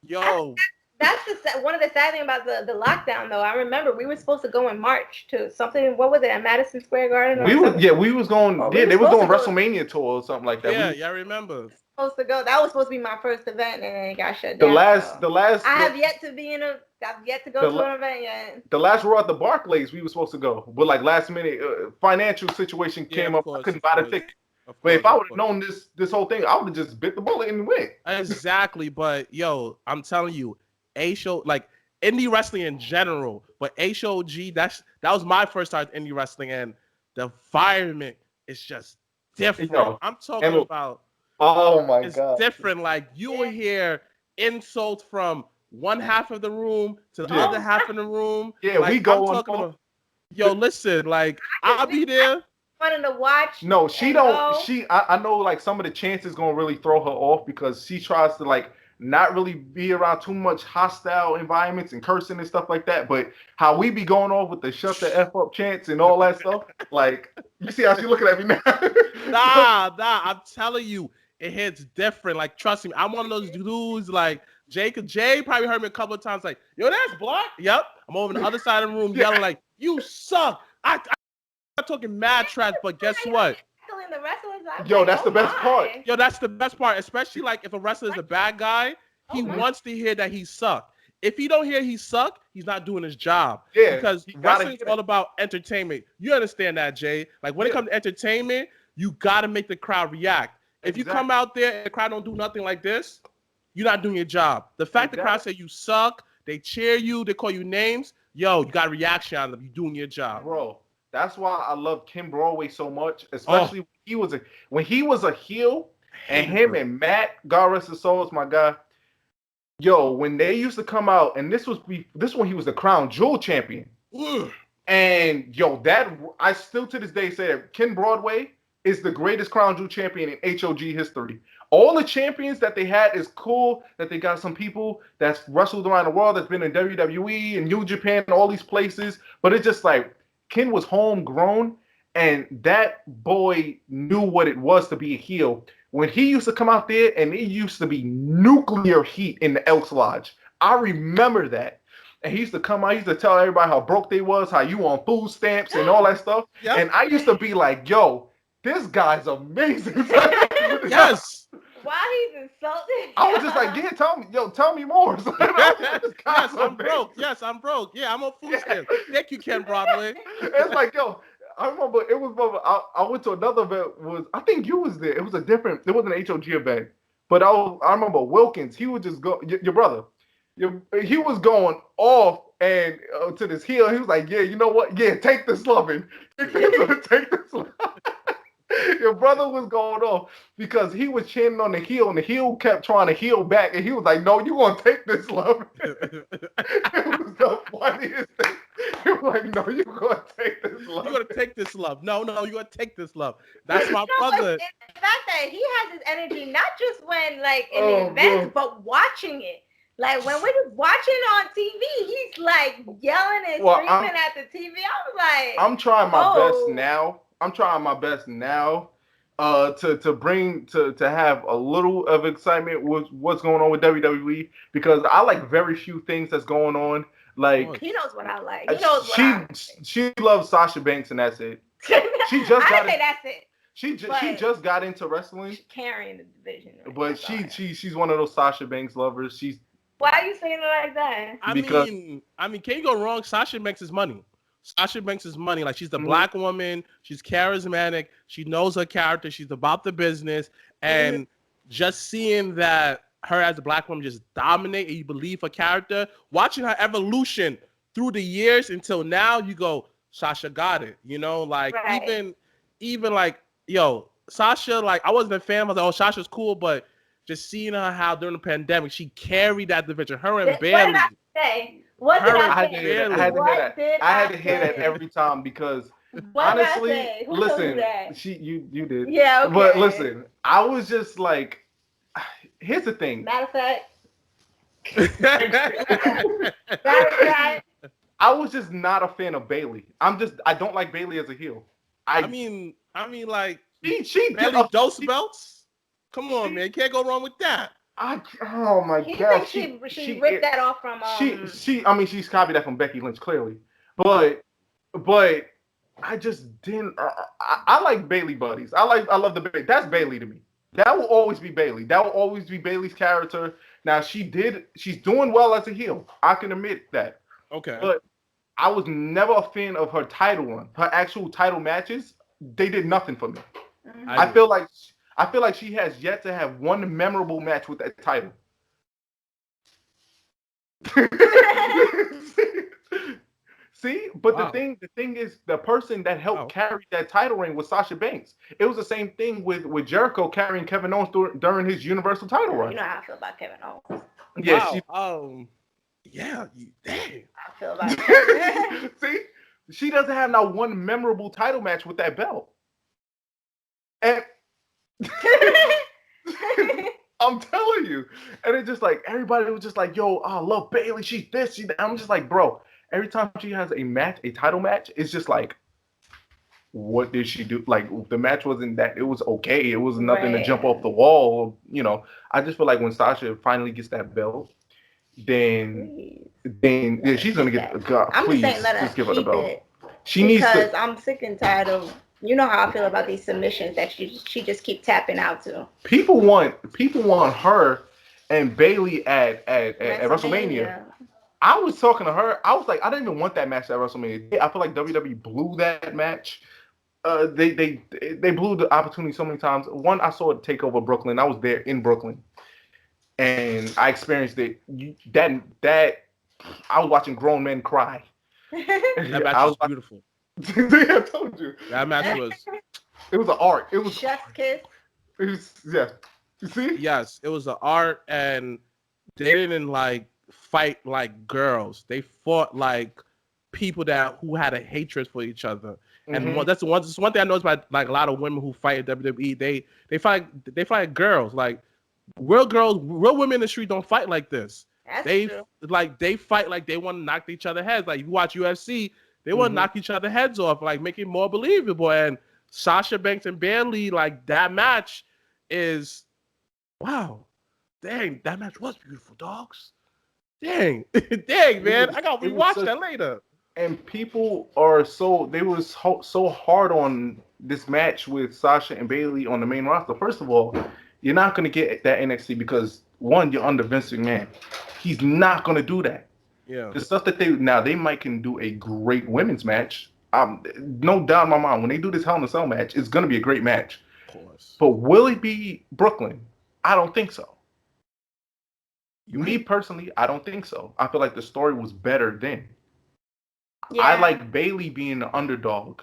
yo. That's one of the sad things about the lockdown, though. I remember we were supposed to go in March to something. What was it at Madison Square Garden? We was going. They was doing WrestleMania tour or something like that. Yeah, I remember. Supposed to go. That was supposed to be my first event, and then it got shut down. The last. I have yet to be I've yet to go to an event yet. The last Raw at the Barclays, we were supposed to go, but like last minute financial situation came up. I couldn't buy the ticket. But if I would have known this whole thing, I would have just bit the bullet and went. Exactly, but yo, I'm telling you, HO like indie wrestling in general, but HOG, that was my first time indie wrestling, and the environment is just different. Yo, I'm talking about. Oh my it's God! different. Like you will hear insults from one half of the room to the other half of the room. Yeah, like, we go I'm on. talking about. Yo, listen, like I'll be there. Wanting to watch. No, she don't. Go. I know like some of the chances gonna really throw her off because she tries to like not really be around too much hostile environments and cursing and stuff like that. But how we be going off with the shut the F up chants and all that stuff, like you see how she looking at me now. Nah, I'm telling you, it hits different. Like, trust me, I'm one of those dudes like Jay probably heard me a couple of times like, yo, that's Black. Yep. I'm over on the other side of the room yelling like, you suck. I'm talking mad trash, but guess what? The wrestlers, yo, that's the best part. Yo, that's the best part, especially like if a wrestler is a bad guy, he wants to hear that he sucked. If he don't hear he sucked, he's not doing his job. Yeah, because wrestling is all about entertainment. You understand that, Jay? Like when it comes to entertainment, you got to make the crowd react. If you come out there and the crowd don't do nothing like this, you're not doing your job. The fact the crowd say you suck, they cheer you, they call you names, yo, you got a reaction out of them. You're doing your job. Bro, that's why I love Ken Broadway so much, especially when he was a heel, and him and Matt, God rest his soul, is my guy. Yo, when they used to come out, and this when he was the Crown Jewel champion. And yo, that I still to this day say that Ken Broadway is the greatest Crown Jewel champion in HOG history. All the champions that they had is cool, that they got some people that's wrestled around the world, that's been in WWE and New Japan and all these places, but it's just like Ken was homegrown, and that boy knew what it was to be a heel. When he used to come out there, and it used to be nuclear heat in the Elks Lodge. I remember that. And he used to come out, he used to tell everybody how broke they was, how you on food stamps and all that stuff. Yep. And I used to be like, yo, this guy's amazing. Yes. Why he's insulting? I was just like, yeah, tell me more. Yes, I'm broke. Yes, I'm broke. Yeah, I'm on food stamps. Thank you, Ken Broadway. It's like, yo, I remember it was. I went to another event. I think you was there. It was it wasn't an HOG event, but I remember Wilkins. He would just go. Your brother. He was going off and to this heel. He was like, yeah, you know what? Yeah, take this loving. Take this loving. Your brother was going off because he was chanting on the heel, and the heel kept trying to heel back, and he was like, no, you going to take this love. It was the funniest thing. He was like, no, you're going to take this love. You're going to take this love. No, you're going to take this love. That's my brother. The fact that he has his energy, not just when, like, in the events, but watching it. Like, when we're just watching on TV, he's, like, yelling and screaming at the TV. I was like, I'm trying my best now. I'm trying my best now to have a little of excitement with what's going on with WWE, because I like very few things that's going on. Like, he knows what I like. He knows what I like. She loves Sasha Banks, and that's it. She just I say that's it. She just got into wrestling. She's carrying the division. Right, but she's one of those Sasha Banks lovers. Why are you saying it like that? I mean, can you go wrong? Sasha Banks is money. Sasha Banks is money. Like, she's the black woman. She's charismatic. She knows her character. She's about the business. And just seeing that her as a black woman just dominate, and you believe her character, watching her evolution through the years until now, you go, Sasha got it. You know, like, even like, yo, Sasha, like, I wasn't a fan. I was like, oh, Sasha's cool, but just seeing her how during the pandemic she carried that division. Her and Bayley. What did I say? What did I say? I had to hear that every time, because honestly, listen, you did. Yeah, okay. But listen, I was just like, here's the thing. Matter of fact. I was just not a fan of Bayley. I don't like Bayley as a heel. I mean, like, she Bayley dose belts. Come on, man, you can't go wrong with that. Oh my God! She ripped that off from. She's copied that from Becky Lynch, clearly, but I just didn't. I like Bayley buddies. I love the Bayley. That's Bayley to me. That will always be Bayley. That will always be Bayley's character. Now she's doing well as a heel. I can admit that. Okay. But I was never a fan of her title run. Her actual title matches, they did nothing for me. I feel like she has yet to have one memorable match with that title. See, but Wow. the thing is, the person that helped carry that title reign was Sasha Banks. It was the same thing with Jericho carrying Kevin Owens during his Universal title run. You know how I feel about Kevin Owens. Yeah, wow. Yeah, dang. I feel about Kevin. See, she doesn't have not one memorable title match with that belt. And I'm telling you, and it's just like everybody was just like, "Yo, I love Bayley. She's this, she's that." I'm just like, bro. Every time she has a match, a title match, it's just like, what did she do? Like the match wasn't that. It was okay. It was nothing to jump off the wall. You know, I just feel like when Sasha finally gets that belt, then yeah, she's gonna get. God, I'm please, just saying, let her just give her the keep belt. it. She needs to. Because I'm sick and tired of. You know how I feel about these submissions that she just keep tapping out to. People want her and Bayley at WrestleMania. I was talking to her. I was like, I didn't even want that match at WrestleMania. I feel like WWE blew that match. They blew the opportunity so many times. One, I saw it take over Brooklyn. I was there in Brooklyn, and I experienced it. That I was watching grown men cry. That match was beautiful. I told you. That match was. It was an art. It was Chef's kiss. It was, yeah. You see? Yes, it was an art, and they didn't like fight like girls. They fought like people who had a hatred for each other. And that's one thing I noticed about like a lot of women who fight at WWE. They fight like girls. Like real women in the street don't fight like this. That's true. They fight like they want to knock each other heads. Like you watch UFC, they want to knock each other heads off, like make it more believable. And Sasha Banks and Bayley, like that match is wow. Dang, that match was beautiful, dogs. Dang, man. I gotta rewatch that later. And people are they were so hard on this match with Sasha and Bayley on the main roster. First of all, you're not gonna get that NXT because one, you're under Vince McMahon. He's not gonna do that. Yeah. The stuff that they might can do a great women's match. No doubt in my mind, when they do this Hell in a Cell match, it's gonna be a great match. Of course. But will it be Brooklyn? I don't think so. Me personally, I don't think so. I feel like the story was better then. Yeah. I like Bayley being the underdog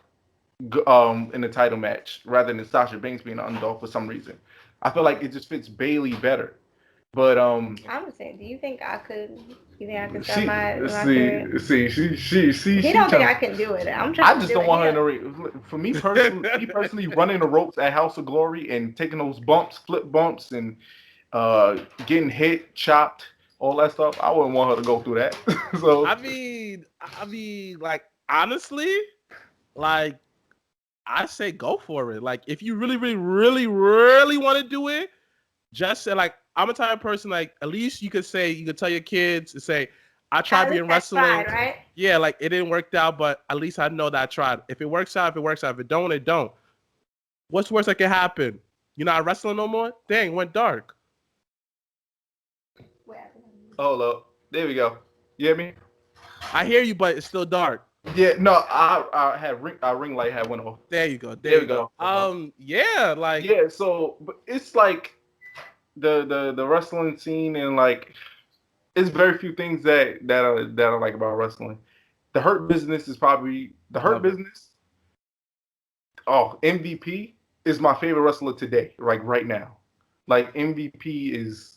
in the title match rather than Sasha Banks being the underdog for some reason. I feel like it just fits Bayley better. But I'm saying, do you think I could? You think I could start my see? He don't think I can do it. I'm trying. I just don't want her in the ring. For me personally, running the ropes at House of Glory and taking those flip bumps, and getting hit, chopped, all that stuff, I wouldn't want her to go through that. So I mean, like honestly, like I say go for it. Like if you really want to do it, just say like I'm a type of person like at least you could tell your kids and say I tried being wrestling. Right? Yeah, like it didn't work out, but at least I know that I tried. If it works out, it works out. If it don't, it don't. What's worse that can happen? You're not wrestling no more? Dang, went dark. Hold up. There we go. You hear me? I hear you, but it's still dark. Yeah, no, I had ring light had went off. There you go. There we go. Yeah, like yeah. So, but it's like the wrestling scene, and like it's very few things that I like about wrestling. The Hurt Business is probably the Hurt Business. Oh, MVP is my favorite wrestler today, like right now. Like MVP is.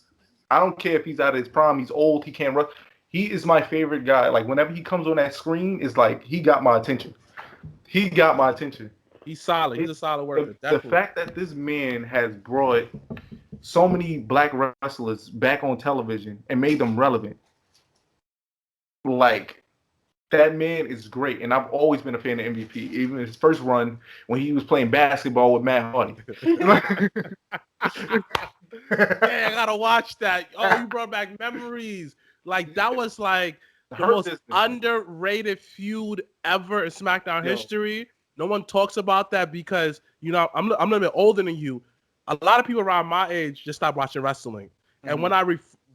I don't care if he's out of his prime, he's old, he can't wrestle. He is my favorite guy. Like whenever he comes on that screen, it's like he got my attention. He's solid. He's a solid worker. The fact that this man has brought so many black wrestlers back on television and made them relevant. Like that man is great, and I've always been a fan of MVP. Even his first run when he was playing basketball with Matt Hardy. Yeah, I gotta watch that. Oh, you brought back memories. Like that was like the most underrated feud ever in SmackDown history. No one talks about that because I'm a little bit older than you. A lot of people around my age just stopped watching wrestling. Mm-hmm. And when I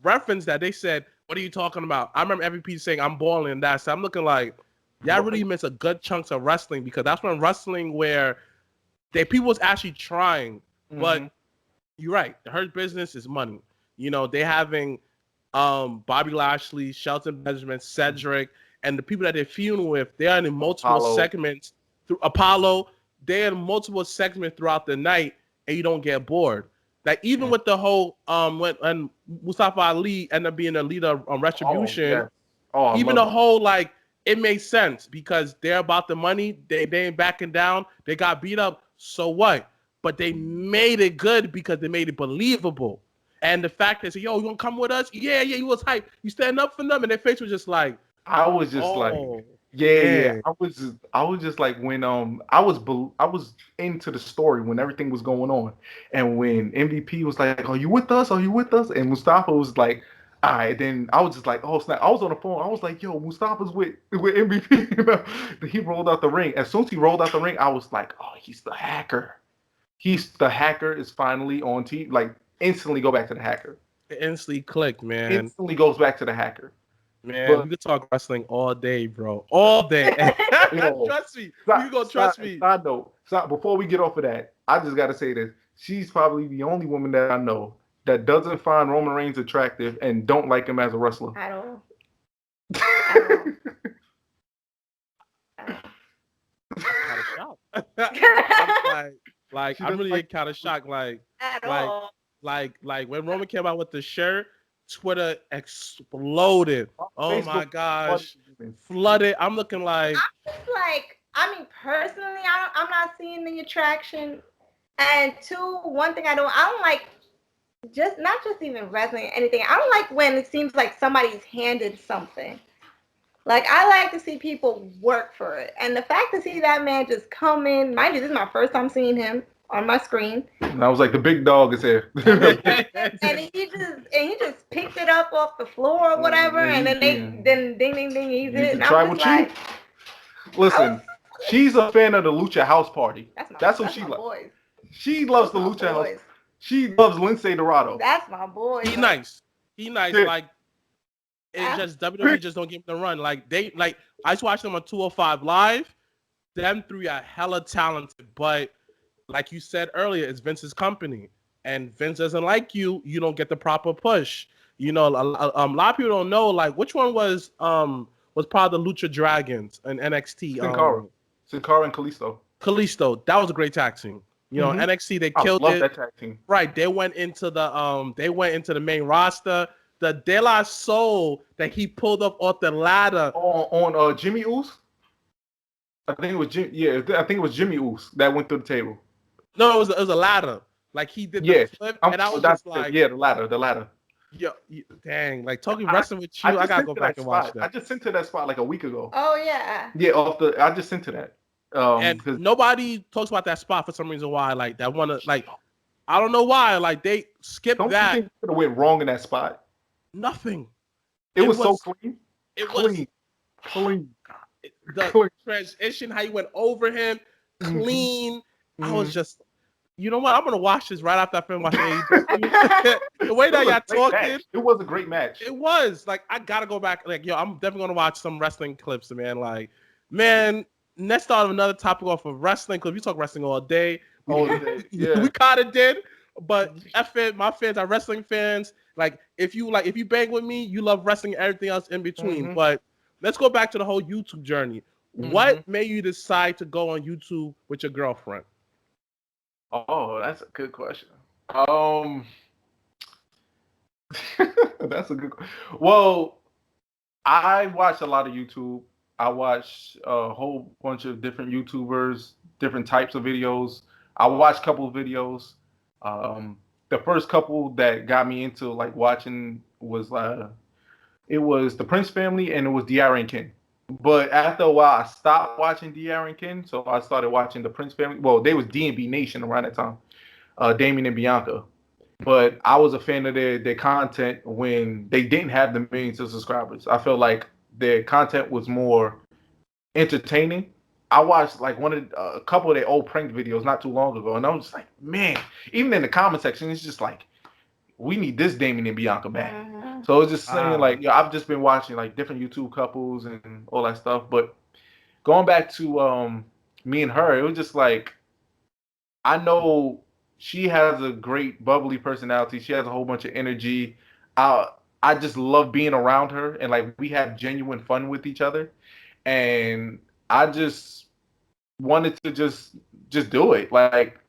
referenced that, they said, "What are you talking about?" I remember MVP saying, "I'm balling in that." So I'm looking like, y'all really miss a good chunks of wrestling because that's when wrestling where people was actually trying, but Mhm. you're right. Her business is money. You know, they having Bobby Lashley, Shelton Benjamin, Cedric, and the people that they're feuding with. They are in multiple Apollo. segments through Apollo. They're in multiple segments throughout the night, and you don't get bored. Like even with the whole when Mustafa Ali ended up being the leader on Oh Retribution, yeah. Oh, I even love the it. whole like it made sense because they're about the money. They ain't backing down. They got beat up. So what? But they made it good because they made it believable. And the fact that, yo, you want to come with us? Yeah, yeah, you was hype. You stand up for them, and their face was just like, I was just like, oh, yeah. man. I was just like when I was into the story when everything was going on, and when MVP was like, "Are you with us? Are you with us?" and Mustafa was like, "All right." Then I was just like, "Oh snap!" I was on the phone. I was like, "Yo, Mustafa's with MVP." You know? He rolled out the ring. As soon as he rolled out the ring, I was like, "Oh, he's the hacker. He's the hacker is finally on TV." Like instantly go back to the hacker. It instantly clicked, man. Instantly goes back to the hacker. Man, But we could talk wrestling all day, bro. All day. yo, Trust me. You gonna trust me. side note, before we get off of that, I just got to say this. She's probably the only woman that I know that doesn't find Roman Reigns attractive and don't like him as a wrestler. At all. At Kind of shocked. I'm like She I'm doesn't really like- kind of shocked. Like all. like when Roman came out with the shirt, Twitter exploded. Oh my Facebook gosh, flooded. I'm looking like It's like, I mean, personally, I'm not seeing the attraction. And two, one thing I don't like, just not just even wrestling, anything. I don't like when it seems like somebody's handed something. Like, I like to see people work for it. And the fact to see that man just come in, mind you, this is my first time seeing him on my screen. And I was like, the big dog is here. And he just picked it up off the floor or whatever, and then then ding ding ding, he's it. And I'm just like, Listen, she's a fan of the Lucha House Party. That's what she loves. She loves the Lucha House. She loves Lince Dorado. That's my boy. he nice. He nice. Yeah. Like it's just WWE just don't give him the run. Like I just watched them on 205 Live. Them three are hella talented, but like you said earlier, it's Vince's company, and Vince doesn't like you. You don't get the proper push. You know, a lot of people don't know like which one was part of the Lucha Dragons and NXT. Sin Cara and Kalisto. Kalisto, that was a great tag team. You know, NXT they killed I love it. that tag team. Right, they went into the main roster. The De La Soul that he pulled up off the ladder on Jimmy Uso. I think it was Jimmy. Yeah, I think it was Jimmy Uso that went through the table. No, it was a ladder. Like he did the flip, and I was just like, the ladder. Yo, dang, like talking wrestling with you, I gotta go back and watch that. I just sent to that spot like a week ago. Oh yeah. Yeah, I just sent to that. And nobody talks about that spot for some reason. Why? Like that one, like I don't know why. Like they skipped don't that. You think could have went wrong in that spot? Nothing. It was so clean. It clean. was clean. The transition, how you went over him, clean. I was just, you know what? I'm gonna watch this right after I finish watching AEW. The way that y'all talking, it was a great match. It was like I gotta go back. Like yo, I'm definitely gonna watch some wrestling clips, man. Like, man, let's start another topic off of wrestling because we talk wrestling all day. Yeah. We kind of did, but my fans are wrestling fans. Like if you bang with me, you love wrestling and everything else in between. But let's go back to the whole YouTube journey. What made you decide to go on YouTube with your girlfriend? Oh, that's a good question. That's a good. Well, I watch a lot of YouTube. I watch a whole bunch of different YouTubers, different types of videos. I watched a couple of videos. The first couple that got me into like watching was it was the Prince family and it was DR and Ken. But after a while, I stopped watching DR and Ken, so I started watching the Prince family. Well, they was D&B Nation around that time, Damien and Bianca. But I was a fan of their content when they didn't have the millions of subscribers. I felt like their content was more entertaining. I watched like a couple of their old prank videos not too long ago, and I was just like, man, even in the comment section, it's just like, we need this Damien and Bianca back. So it's just saying like, I've just been watching like different YouTube couples and all that stuff. But going back to me and her, it was just like, I know she has a great bubbly personality. She has a whole bunch of energy. I I just love being around her, and like we have genuine fun with each other. And I just wanted to just do it. Like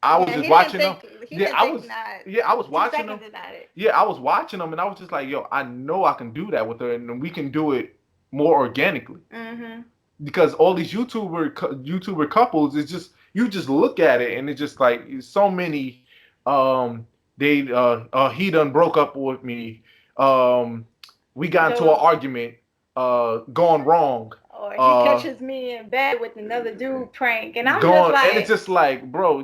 I was Yeah, just watching them. he Yeah, didn't think not I was two watching them. seconds about it. Yeah, I was watching them, and I was just like, yo, I know I can do that with her, and we can do it more organically. Mm-hmm. Because all these YouTuber couples, it's just you just look at it, and it's just like so many. They he done broke up with me. Um, we got into an Those, argument. Gone wrong. or he Uh, catches me in bed with another dude prank, and I'm just gone, and it's like, just like, bro,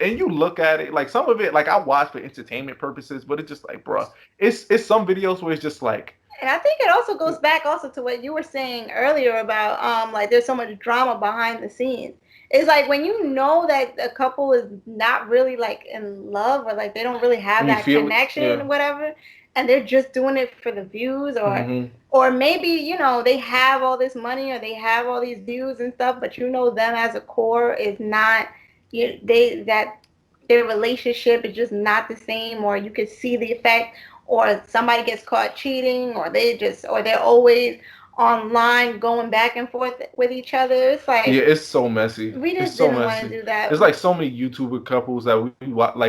and you look at it like some of it, like I watch for entertainment purposes, but it's just like, bro, it's some videos where it's just like, and I think it also goes back also to what you were saying earlier about like there's so much drama behind the scenes. It's like when you know that a couple is not really like in love or like they don't really have and you that feel it, connection yeah. or whatever, and they're just doing it for the views Mm-hmm. or maybe they have all this money or they have all these views and stuff, but them as a core is not they that their relationship is just not the same, or you could see the effect, or somebody gets caught cheating, or they're always online going back and forth with each other. It's Yeah, like it's so messy. we It's just so didn't want to messy. do that. It's like so many YouTuber couples that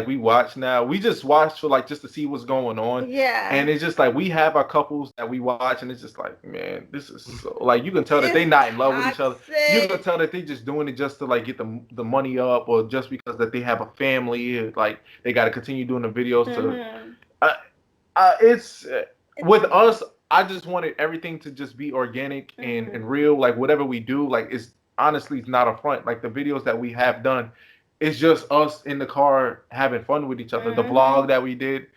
we watch now. We just watch for like just to see what's going on, Yeah, and it's just like we have our couples that we watch, and it's just like, man, this is so like you can tell that they it's not in love with each other. You can toxic. tell that they just doing it just to like get the money up, or just because that they have a family, like they got to continue doing the videos to. Hmm. Uh, it's It's, with us. I just wanted everything to just be organic hmm. and real. Like whatever we do, like it's honestly it's not a front. Like the videos that we have done, it's just us in the car having fun with each other. The Hmm. vlog that we did,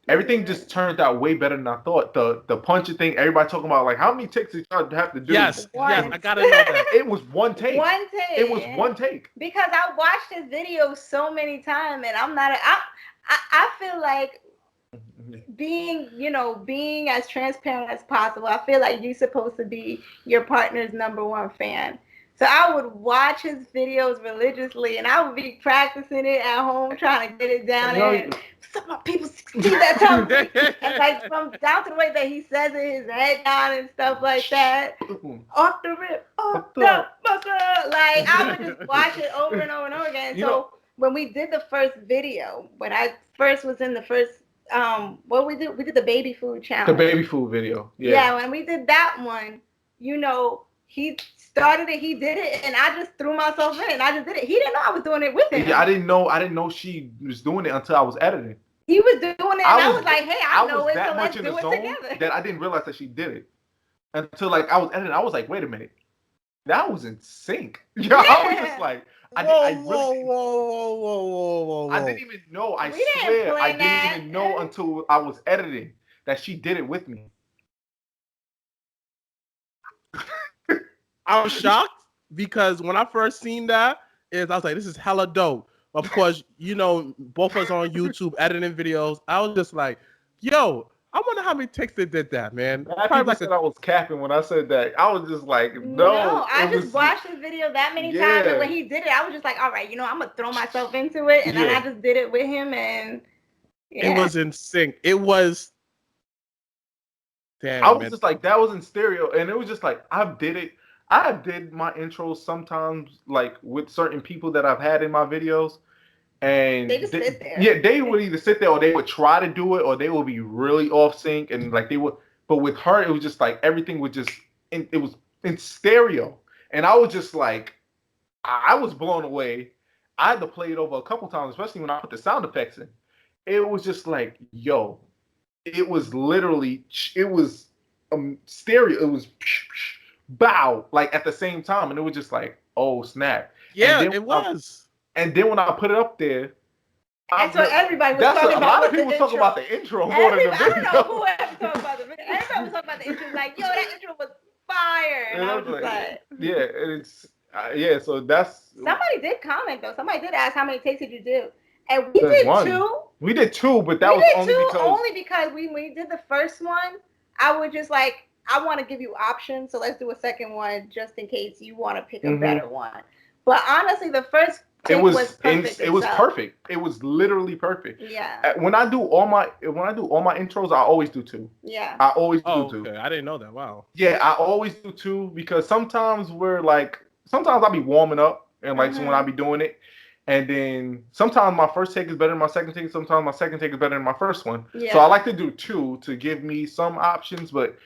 everything Yeah. just turned out way better than I thought. The punching thing, everybody talking about like how many takes did y'all have to do? Yes, Once. I gotta know that. It was one take. One It was take. one take. Because I watched this video so many times, and I'm not. I feel like being as transparent as possible. I feel like you're supposed to be your partner's number one fan. So I would watch his videos religiously, and I would be practicing it at home, trying to get it down. You know, And some people see that time, and like from down to the way that he says it, his head down and stuff like that. Off the rip, off the buckle. Like I would just watch it over and over and over again. you know, So when we did the first video, when I first was in the first what we did the baby food the challenge. baby food video. Yeah. Yeah, when we did that one, he started it, he did it, and I just threw myself in and I just did it. He didn't know I was doing it with him. Yeah, I didn't know. I didn't know she was doing it until I was editing. He was doing it, and I was like, hey, I know was it, so that let's much in do the it zone together. that I didn't realize that she did it until like I was editing. I was like, wait a minute, that was in sync. Yeah, I was just like, I really Whoa. I didn't even know. I We didn't swear, I plan didn't that. even know until I was editing that she did it with me. I was shocked because when I first seen that, I was like, this is hella dope. Of course, both of us on YouTube editing videos. I was just like, yo, I wonder how many takes they did that, man. People Probably like said I was capping when I said that. I was just like, No, no, I it just was watched his video that many times, yeah, and when he did it, I was just like, all right, I'm gonna throw myself into it, and then I yeah. just did it with him, and it yeah. was in sync. It was damn, I was man. just like that was in stereo, and it was just like I did it. I did my intros sometimes like with certain people that I've had in my videos, and They just sit there. yeah, they would either sit there or they would try to do it, or they would be really off sync, and like they would. But with her, it was just like everything was just it was in stereo, and I was just like, I was blown away. I had to play it over a couple times, especially when I put the sound effects in. It was just like, yo, it was literally, it was stereo. It was bow like at the same time, and it was just like, oh snap. Yeah, it was. And then when I put it up there, And so everybody was talking a about lot of people talking about the intro more than the video. I don't know who ever talked about the video. Everybody was talking about the intro, like, yo, that intro was fire, and I was just like, yeah, it's yeah. So that's somebody did comment though. Somebody did ask how many takes did you do, and we did one. two. We did two, but that was only because when we did the first one, I was just like, I want to give you options, so let's do a second one just in case you want to pick a better one. But honestly, the first take was perfect. It was perfect. It was literally perfect. Yeah. When I do all my intros, I always do 2. Yeah. I always do 2. Okay. I didn't know that. Wow. Yeah, I always do 2 because sometimes sometimes I'll be warming up and like so when I be doing it, and then sometimes my first take is better than my second take. Sometimes my second take is better than my first one. Yeah. So I like to do 2 to give me some options, but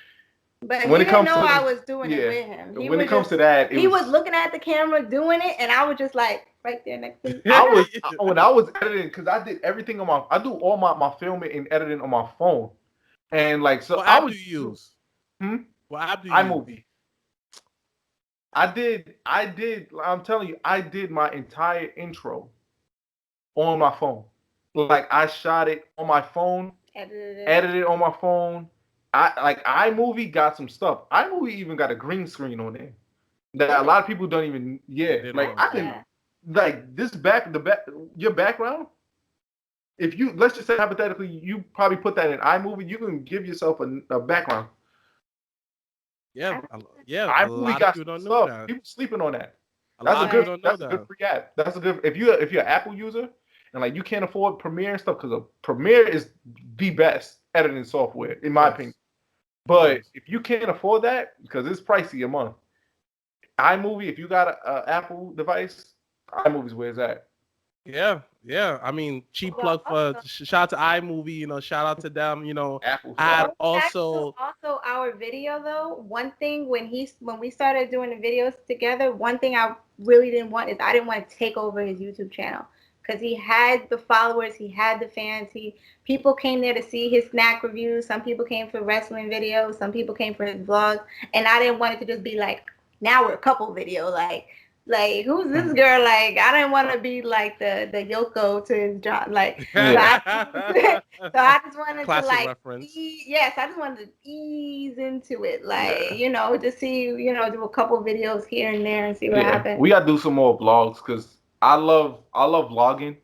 when he didn't know I was doing it with him. When it comes to that, he was looking at the camera doing it, and I was just like right there next to him. When I was editing, because I did everything I do all my filming and editing on my phone, and like so what app do you use? What app do you iMovie. use? I did. I'm telling you, I did my entire intro on my phone. Like I shot it on my phone, edited it on my phone. iMovie got some stuff. iMovie even got a green screen on there that a lot of people don't even. Yeah, like I can, like this your background. If you let's just say hypothetically, you probably put that in iMovie, you can give yourself a background. Yeah. iMovie got some stuff. People sleeping on that. That's a good free app. That's a good if you're an Apple user and like you can't afford Premiere and stuff because Premiere is the best editing software in my opinion. But if you can't afford that because it's pricey a month, iMovie if you got an Apple device, iMovie's where it's at. Yeah. I mean, cheap plug for shout out to iMovie. You know, shout out to them. You know, Apple. Also our video though. One thing when we started doing the videos together, one thing I really didn't want is I didn't want to take over his YouTube channel because he had the followers, he had the fans. People came there to see his snack reviews. Some people came for wrestling videos. Some people came for his vlogs, and I didn't want it to just be like now we're a couple video like who's this girl? Like I didn't want to be like the Yoko to his John. Like so I just wanted classic to like reference. I just wanted to ease into it, like you know, to see do a couple videos here and there and see what happens. We gotta do some more vlogs because I love vlogging.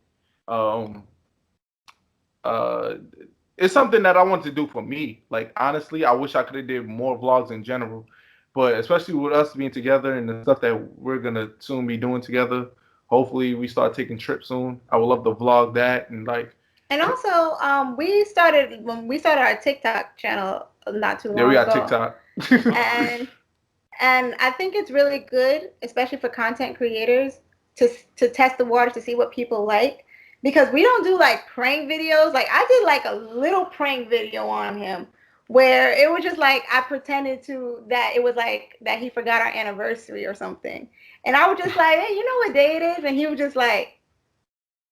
It's something that I want to do for me. Like honestly, I wish I could have did more vlogs in general. But especially with us being together and the stuff that we're gonna soon be doing together, hopefully we start taking trips soon. I would love to vlog that and like. And also, when we started our TikTok channel not too long ago. Yeah, we got TikTok. and I think it's really good, especially for content creators, to test the water to see what people like. Because we don't do like prank videos. Like I did like a little prank video on him where it was just like I pretended that it was like that he forgot our anniversary or something. And I was just like, hey, you know what day it is? And he was just like,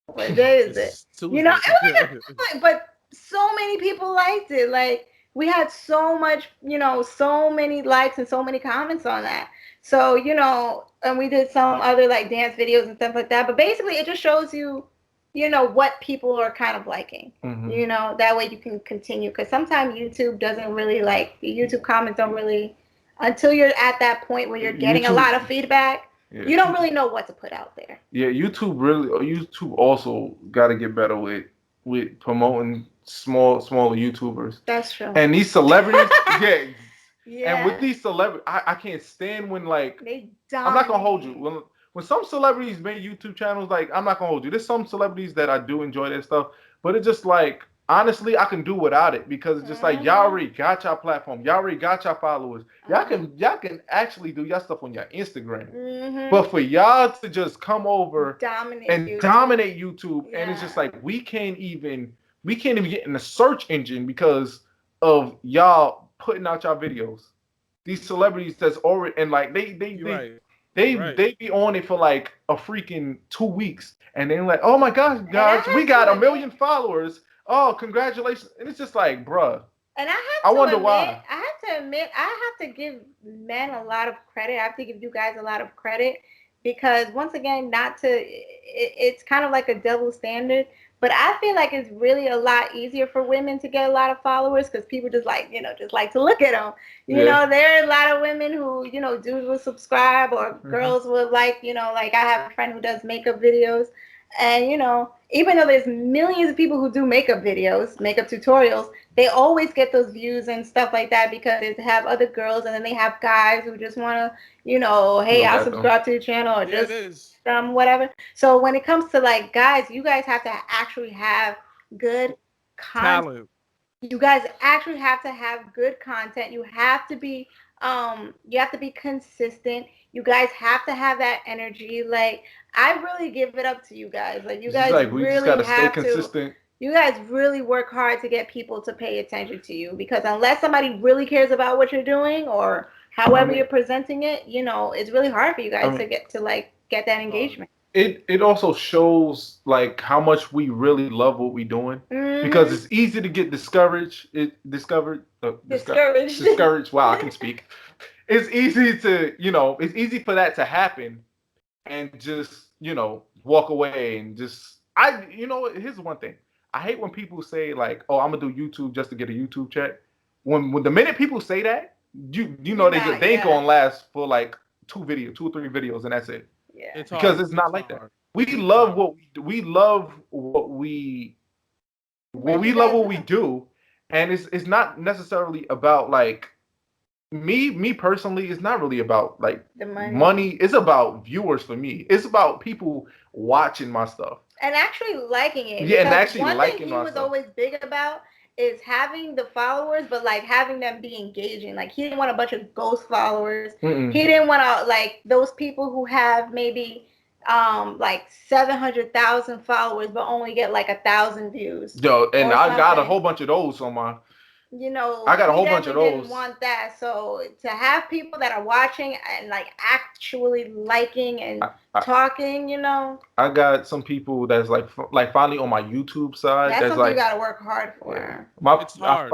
what day is it? You know, it was but so many people liked it. Like we had so much, so many likes and so many comments on that. So, and we did some other like dance videos and stuff like that. But basically it just shows you, what people are kind of liking, that way you can continue. Because sometimes YouTube doesn't really YouTube comments don't really, until you're at that point where you're getting a lot of feedback, you don't really know what to put out there. Yeah, YouTube also got to get better with promoting smaller YouTubers. That's true. And these celebrities, yeah. And with these celebrities, I can't stand when like I'm not gonna hold you when some celebrities make YouTube channels. Like I'm not gonna hold you. There's some celebrities that I do enjoy their stuff, but it's just like honestly, I can do without it because it's just like y'all already got your platform, y'all already got your followers. Y'all can actually do your stuff on your Instagram. But for y'all to just come over dominate YouTube, and it's just like we can't even get in the search engine because of y'all putting out y'all videos. These celebrities that's already and like they be on it for like a freaking 2 weeks, and they're like, oh my gosh, guys, we got 1 million followers. Oh, congratulations! And it's just like, bruh. And I wonder why. I have to admit, I have to give men a lot of credit. I have to give you guys a lot of credit because once again, it's kind of like a double standard. But I feel like it's really a lot easier for women to get a lot of followers because people just like to look at them. You know, there are a lot of women who, dudes will subscribe or girls will like I have a friend who does makeup videos. And, even though there's millions of people who do makeup videos, makeup tutorials, they always get those views and stuff like that because they have other girls and then they have guys who just want to, hey, I'll subscribe to the channel or Yeah, it just is. whatever. So when it comes to like guys, you guys have to actually have good content. Talent. You guys actually have to have good content. You have to be consistent. You guys have to have that energy. Like, I really give it up to you guys. Like, you It's just guys like we just really gotta stay have to. consistent. You guys really work hard to get people to pay attention to you, because unless somebody really cares about what you're doing or however you're presenting it, it's really hard for you guys to get that engagement. It also shows like how much we really love what we're doing, because it's easy to get discouraged. Discouraged. Wow, I can speak. It's easy to, it's easy for that to happen and just, walk away and just, here's one thing. I hate when people say like, oh, I'm gonna do YouTube just to get a YouTube check. When the minute people say that, they ain't gonna last for like 2 or 3 videos, and that's it. Yeah. It's Because hard. it's not like that. We love what we do. We love what we do, and it's not necessarily about like me personally. It's not really about like The money. It's about viewers for me. It's about people watching my stuff and actually liking it. Yeah, and Because actually one liking thing he my was stuff. always big about is having the followers, but like having them be engaging. Like, he didn't want a bunch of ghost followers. Mm-mm. He didn't want to like those people who have maybe like 700,000 followers but only get like 1,000 views. Yo, and or I got a something. whole bunch of those on my. You know, I got a he whole bunch of definitely didn't those. want that. So to have people that are watching and like actually liking and talking, I got some people that's like finally on my YouTube side. that's That's something like you gotta work hard for. It's hard.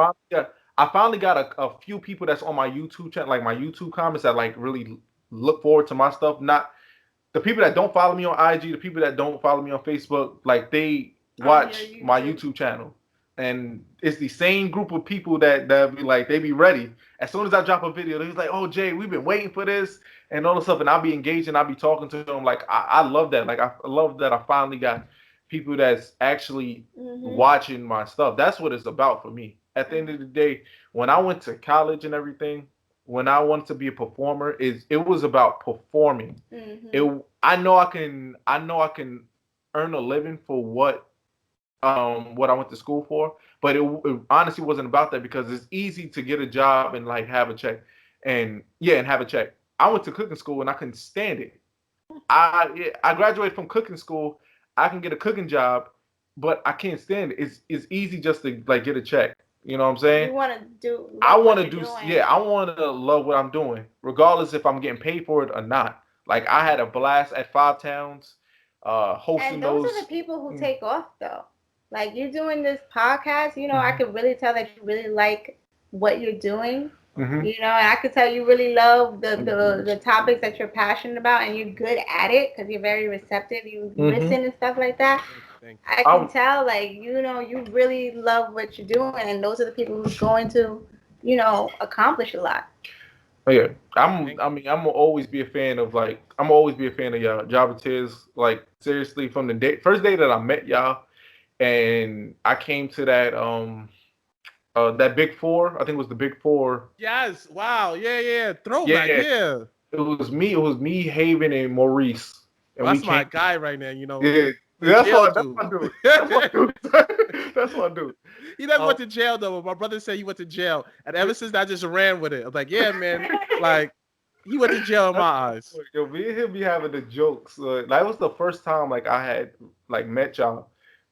I finally got a few people that's on my YouTube channel, like my YouTube comments that like really look forward to my stuff. Not the people that don't follow me on IG, the people that don't follow me on Facebook, like they watch my YouTube channel. And it's the same group of people that be like, they be ready. As soon as I drop a video, they're like, oh, Jay, we've been waiting for this and all this stuff. And I'll be engaging, I'll be talking to them. Like, I love that. Like, I love that I finally got people that's actually watching my stuff. That's what it's about for me. At the end of the day, when I went to college and everything, when I wanted to be a performer, it was about performing. I know I can earn a living for what I went to school for, but it honestly wasn't about that, because it's easy to get a job and like have a check, and have a check. I went to cooking school and I couldn't stand it. I graduated from cooking school. I can get a cooking job, but I can't stand it. It's easy just to like get a check. You know what I'm saying? You want to do. I want to do. Yeah, I want to love what I'm doing, regardless if I'm getting paid for it or not. Like, I had a blast at Five Towns, hosting and those those. are the people who take off though. Like, you're doing this podcast, I could really tell that you really like what you're doing. And I could tell you really love the topics that you're passionate about, and you're good at it because you're very receptive. You listen and stuff like that. I can tell, like, you really love what you're doing, and those are the people who's going to, accomplish a lot. Oh, yeah, I'm gonna always be a fan of y'all, Java Tears. Like, seriously, from the first day that I met y'all, and I came to that Big Four. I think it was the Big Four. Yes. Wow. Yeah. Throwback. Yeah. It was me, Haven, and Maurice. And that's my guy right now. Yeah. That's my dude. That's my dude. He never went to jail though. But my brother said he went to jail, and ever since I just ran with it. I'm like, yeah, man. Like, he went to jail in my eyes. Yo, me and him be having the jokes. That was the first time like I had like met y'all,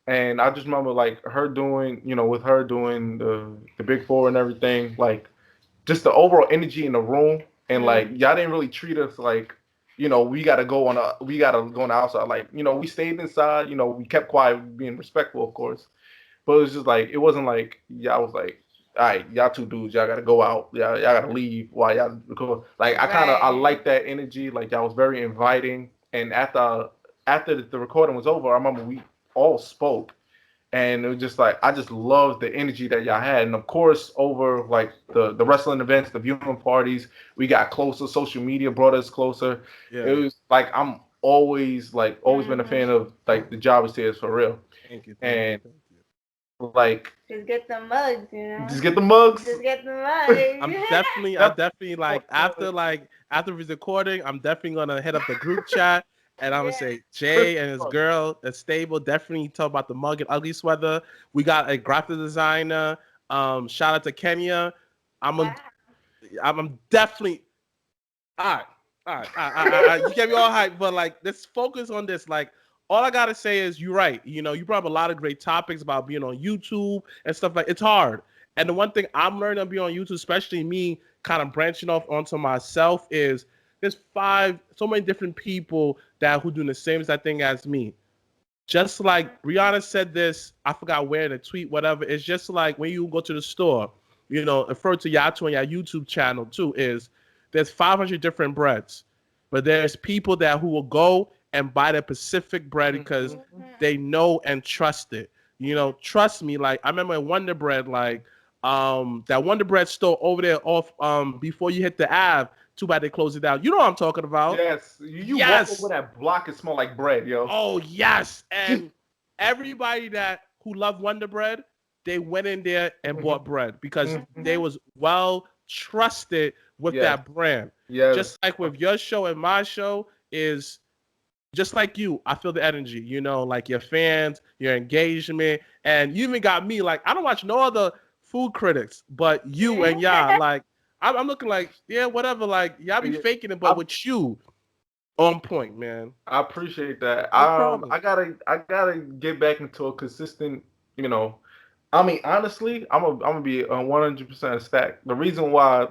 and I just remember like her doing, with her doing the Big Four and everything, like just the overall energy in the room, and like y'all didn't really treat us like, we gotta go on the outside. Like, we stayed inside. We kept quiet, being respectful, of course. But it was just like, it wasn't like y'all was like, all right, y'all two dudes, y'all gotta go out, y'all gotta leave while y'all record. Like, I like that energy. Like, y'all was very inviting. And after the recording was over, I remember we all spoke, and it was just like, I just loved the energy that y'all had. And of course, over like the wrestling events, the viewing parties, we got closer. Social media brought us closer. Yeah. It was like, always been a fan of like the job it says for real. Thank you. And like just get the mugs, you know. just get the mugs. Just get the mugs. I definitely like after this recording, I'm definitely gonna hit up the group chat and I'm gonna say Jay and his girl, the Stable, definitely talk about the mug and ugly sweater. We got a graphic designer. Shout out to Kenya. I'm definitely all right. You get me all hyped, but like let's focus on this. Like all I gotta say is you're right. You know, you brought up a lot of great topics about being on YouTube and stuff like it's hard. And the one thing I'm learning to be on YouTube, especially me kind of branching off onto myself, is there's so many different people who doing the same exact thing as me. Just like Rihanna said this, I forgot where in a tweet, whatever. It's just like when you go to the store, you know, refer to Yatu and your YouTube channel too, is there's 500 different breads, but there's people who will go and buy the Pacific bread because they know and trust it. You know, trust me. Like I remember Wonder Bread, like that Wonder Bread store over there off before you hit the Ave. Too bad they closed it down. You know what I'm talking about? Yes, you walk over that block, it smell like bread, yo. Oh yes, and everybody who loved Wonder Bread, they went in there and bought bread because they was well trusted with that brand. Yeah. Just like with your show and my show is just like you. I feel the energy, you know, like your fans, your engagement, and you even got me. Like I don't watch no other food critics, but you and y'all. Like I'm looking like whatever. Like y'all be faking it, but with you, on point, man. I appreciate that. I gotta get back into a consistent, you know. I mean, honestly, I'm gonna be 100% stack. The reason why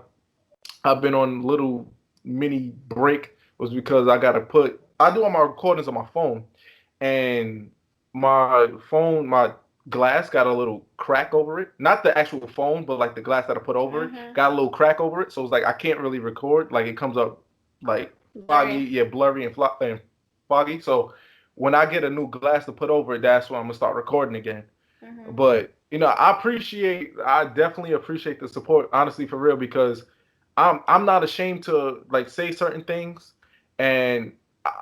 I've been on little mini break was because I do all my recordings on my phone, and my glass got a little crack over it. Not the actual phone, but like the glass that I put over it got a little crack over it. So it's like I can't really record. Like it comes up like foggy, blurry and foggy. So when I get a new glass to put over it, that's when I'm gonna start recording again. But you know, I definitely appreciate the support, honestly, for real, because I'm not ashamed to like say certain things, and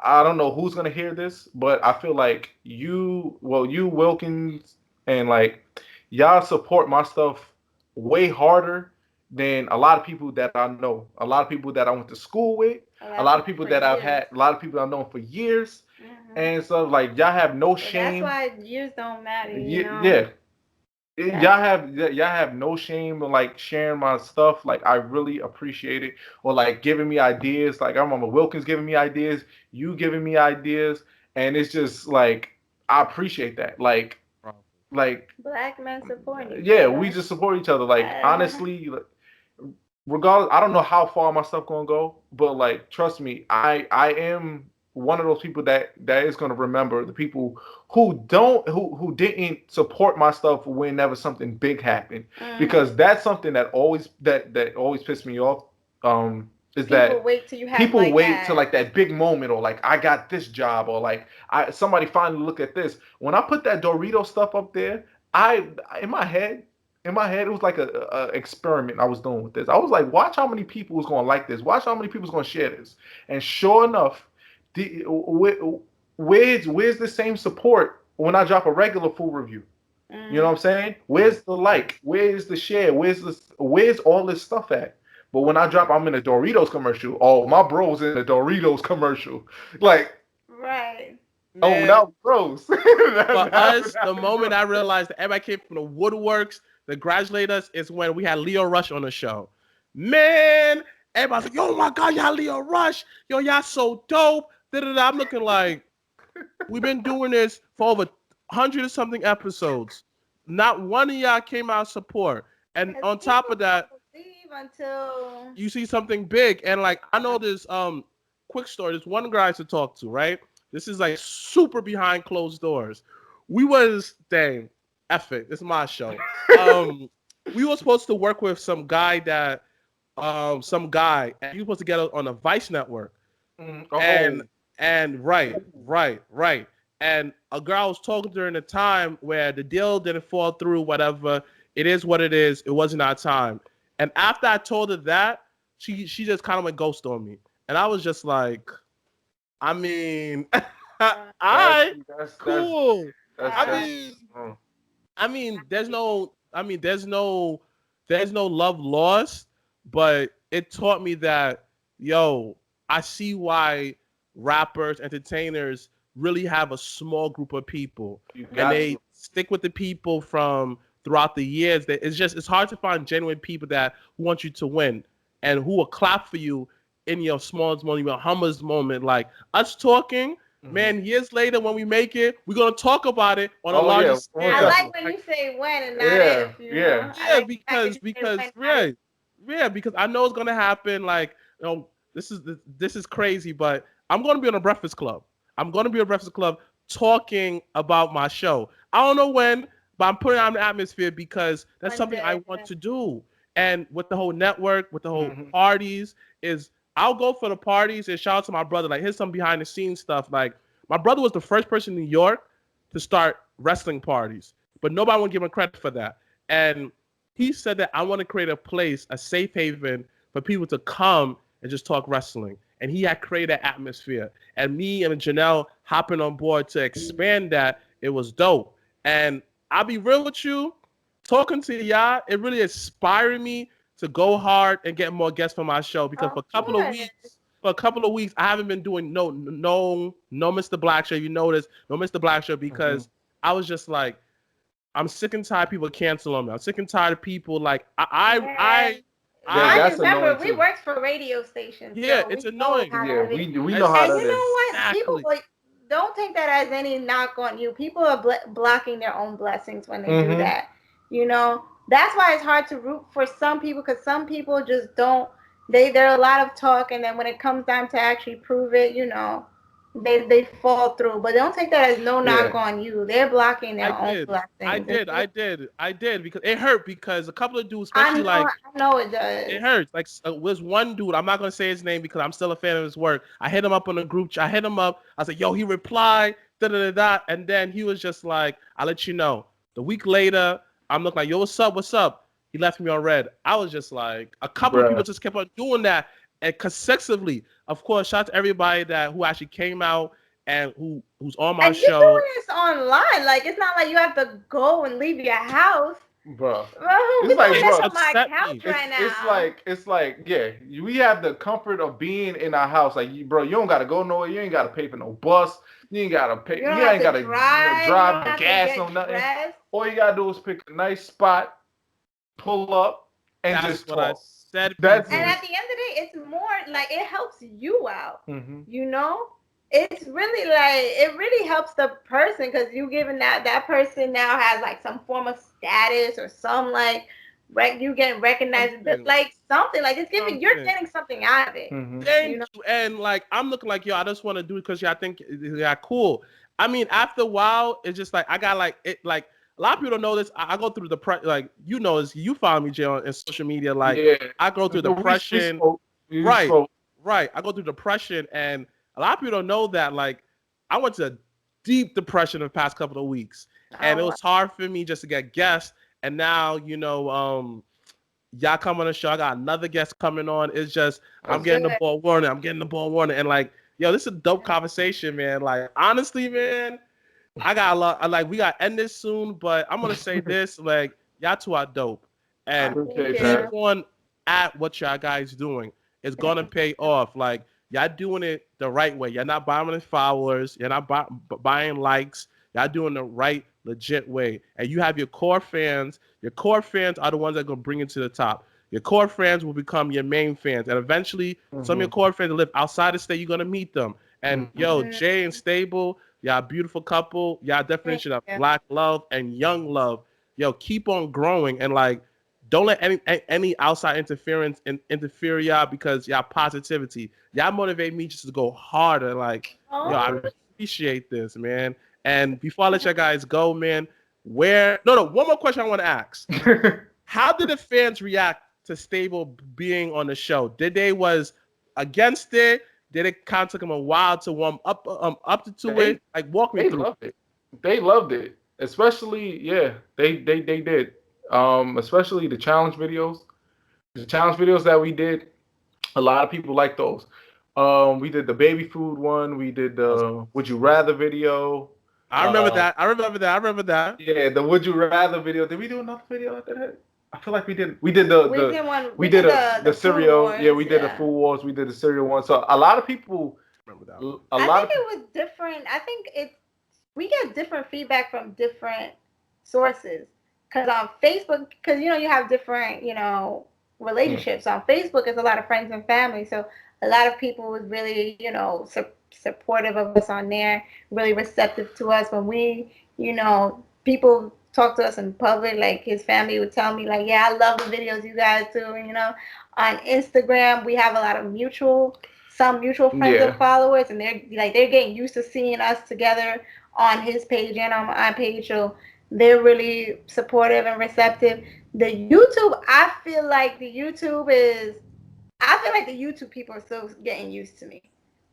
I don't know who's gonna hear this, but I feel like you Wilkins, and like y'all support my stuff way harder than a lot of people that I know, a lot of people that I went to school with, a lot of people that I've had, a lot of people I've known for years, and so like y'all have no shame. That's why years don't matter. You know? Yeah. Y'all have no shame in like sharing my stuff. Like I really appreciate it, or like giving me ideas. Like I remember Wilkins giving me ideas, you giving me ideas, and it's just like I appreciate that. Like Black men supporting. Yeah, we just support each other. Like honestly, regardless, I don't know how far my stuff gonna go, but like trust me, I am one of those people that is going to remember the people who didn't support my stuff whenever something big happened, because that's something that always pissed me off. Is that people wait till like that big moment, or like I got this job, or like somebody finally look at this. When I put that Dorito stuff up there, in my head it was like a experiment I was doing with this. I was like, watch how many people was going to like this, watch how many people was going to share this, and sure enough, where's the same support when I drop a regular food review? You know what I'm saying? Where's the like? Where's the share? Where's all this stuff at? But when I'm in a Doritos commercial. Oh, my bro's in a Doritos commercial. Like, right. Man. Oh, now bros. For us, the moment I realized that everybody came from the woodworks to congratulate us is when we had Leo Rush on the show. Man, everybody's like, yo, my God, y'all Leo Rush. Yo, y'all so dope. I'm looking like, we've been doing this for over 100 or something episodes. Not one of y'all came out support. And on top of that, until you see something big. And like, I know this quick story. There's one guy to talk to, right? This is like super behind closed doors. We was, F it. It's my show. We were supposed to work with some guy and he was supposed to get on a Vice network. And right. And a girl was talking during the time where the deal didn't fall through, whatever. It is what it is. It wasn't our time. And after I told her that, she just kind of went ghost on me. And I was just like, I mean, That's, I cool. I uh, mean, mm. there's no love lost, but it taught me that, yo, I see why rappers, entertainers really have a small group of people, You and got they to. stick with the people from throughout the years. That it's hard to find genuine people that want you to win and who will clap for you in your smallest moment, your humblest moment. Like us talking, Mhm. man, years later when we make it, we're gonna talk about it on a Oh larger yeah, most I scale. like definitely. when Like, you say when and not Yeah, if, you yeah. know. I yeah, like the fact that because you say when, because not if. because I know it's gonna happen. Like, this is crazy, but I'm gonna be on a Breakfast Club. I'm gonna be on a Breakfast Club talking about my show. I don't know when, but I'm putting it on the atmosphere because that's One something I day. want to do. And with the whole network, with the whole Mhm. parties, is I'll go for the parties and shout out to my brother. Like, here's some behind the scenes stuff. Like, my brother was the first person in New York to start wrestling parties, but nobody would give him credit for that. And he said that I want to create a place, a safe haven for people to come and just talk wrestling. And he had created that atmosphere. And me and Janelle hopping on board to expand that, it was dope. And I'll be real with you, talking to y'all, it really inspired me to go hard and get more guests for my show because Of course. for a couple of weeks, I haven't been doing no Mr. Black show. You notice no Mr. Black show Mhm. because I was just like, I'm sick and tired of people cancel on me. I'm sick and tired of people like Man, Yeah, mind I you, that's remember, annoying we too. worked for radio stations, yeah, so it's we know annoying. how Yeah, that is. we know how And that you is. know what? People Exactly. like don't take that as any knock on you. People are blocking their own blessings when they do Mhm. that. You know, that's why it's hard to root for some people because some people just don't. They're a lot of talk, and then when it comes time to actually prove it, you know, they fall through. But don't take that as no knock Yeah. on you. They're blocking I their own did. blessings. I did because it hurt because a couple of dudes, I especially know, like I know it it does. hurts. Like was one dude. I'm not gonna say his name because I'm still a fan of his work. I hit him up on the group chat. I hit him up. I said, "Yo," he replied. Da da da da. And then he was just like, "I'll let you know." The week later, I'm looking like, "Yo, what's up? What's up?" He left me on red. I was just like, a couple of people Bruh. just kept on doing that and consecutively. Of course, shout out to everybody that who actually came out and who's on my And you're show. doing this online. Like it's not like you have to go and leave your house. Bruh. Well, It's we're like, doing this bro, on my Upset couch me. right it's now. like yeah, we have the comfort of being in our house. Like bro, you don't gotta go nowhere. You ain't gotta pay for no bus. You ain't gotta pay. You don't You have ain't to gotta drive. You drive don't no have to gas, get no nothing. dressed. All you gotta do is pick a nice spot, pull up, and That's just what I talk. said, That's And people. it. at the end of the day, it's more like it helps you out. Hmm. You know, it's really like it really helps the person because you giving that person now has like some form of status or some like you getting recognized, but Something. like something like it's giving you're Something. getting something out of it. Hmm. You Thank know. you. And like I'm looking like, yo, I just want to do it because yeah, I think yeah, cool. I mean, after a while, it's just like I got like it like a lot of people don't know this. I go through like you know this, you follow me, Jay, on social media. Like Yeah. I go through No, we depression. spoke. We Right, spoke. right. I go through depression and a lot of people don't know that. Like I went to deep depression the past couple of weeks. And it Oh, was hard for me just to get guests. And now, y'all come on the show. I got another guest coming on. It's just I'm That's getting the good. ball warning. I'm getting the ball warning. And like, yo, this is a dope conversation, man. Like, honestly, man, I got a lot. Like, we got to end this soon, but I'm gonna say this: like, y'all two are dope, I and Thank appreciate keep that. you. on at what y'all guys doing. It's gonna Thank pay off. Like, y'all doing it the right way. You're not buying followers. You're not buying likes. Y'all doing the right, legit way. And you have your core fans. Your core fans are the ones that are gonna bring it to the top. Your core fans will become your main fans, and eventually, some of your Hmm. core fans that live outside the state, you're gonna meet them. And Hmm. yo, you. Jay and Stable, y'all beautiful couple. Y'all Thank definition of you. black love and young love. Yo, keep on growing and like don't let any outside interference interfere y'all because y'all positivity. Y'all motivate me just to go harder. Like, yo, I Oh, appreciate this, man. And before I let you guys go, man, one more question I want to ask. How did the fans react to Stable being on the show? Did they was against it? Did it kind of took them a while to warm up to they it? Like walk me they through. loved it. They loved it. Especially, yeah, they did. Especially the challenge videos. The challenge videos that we did, a lot of people like those. We did the baby food one. We did the Would You Rather video. I remember that. I remember that. Yeah, the Would You Rather video. Did we do another video after that? I feel like we did. We did the cereal. Yeah, we did the food wars. We did the cereal one. So a lot of people. Remember that. I think it was different. I think we get different feedback from different sources. Because on Facebook, because you have different relationships. On Facebook, it's a lot of friends and family. So a lot of people was really supportive of us on there, really receptive to us when we people talk to us in public. Like his family would tell me like, yeah, I love the videos you guys do. On Instagram, we have a lot of some mutual friends and followers, and they're getting used to seeing us together on his page and on my page. So they're really supportive and receptive. The YouTube, I feel like the YouTube people are still getting used to me,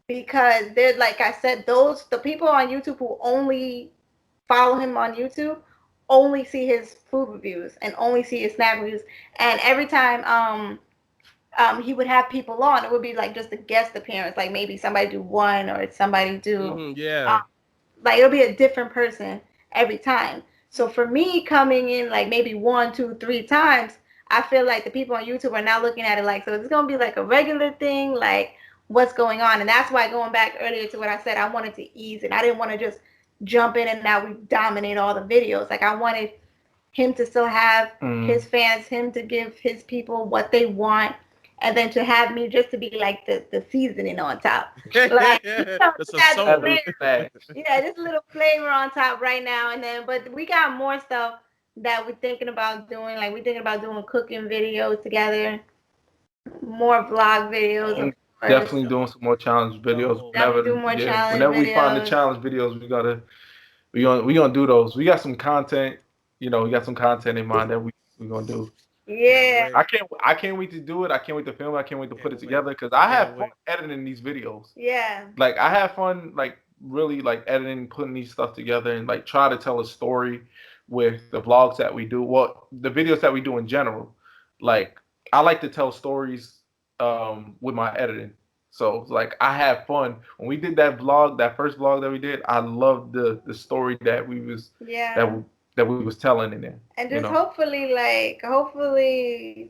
because they're, like I said, the people on YouTube who only follow him on YouTube only see his food reviews and only see his snack reviews. And every time he would have people on, it would be like just a guest appearance, like maybe somebody do one or somebody do like it'll be a different person every time. So for me coming in like maybe 1, 2, 3 times, I feel like the people on YouTube are now looking at it like, so it's gonna be like a regular thing, like what's going on. And that's why, going back earlier to what I said, I wanted to ease it. I didn't want to just jump in and now we dominate all the videos. Like I wanted him to still have his fans, him to give his people what they want, and then to have me just to be like the seasoning on top. Like, just a little flavor on top right now. And then, but we got more stuff that we're thinking about doing. Like we're thinking about doing cooking videos together, more vlog videos. Definitely doing some more challenge videos. Whenever we find the challenge videos, we gonna do those. We got some content. We got some content in mind that we gonna do. Yeah. I can't wait to do it. I can't wait to film it. I can't wait to put it together, because I have fun editing these videos. Yeah. Like I have fun like really like editing, putting these stuff together, and like try to tell a story with the vlogs that we do. Well, the videos that we do in general. Like I like to tell stories with my editing. So like I have fun. When we did that first vlog that we did, I loved the story that we was that we was telling in there. And just hopefully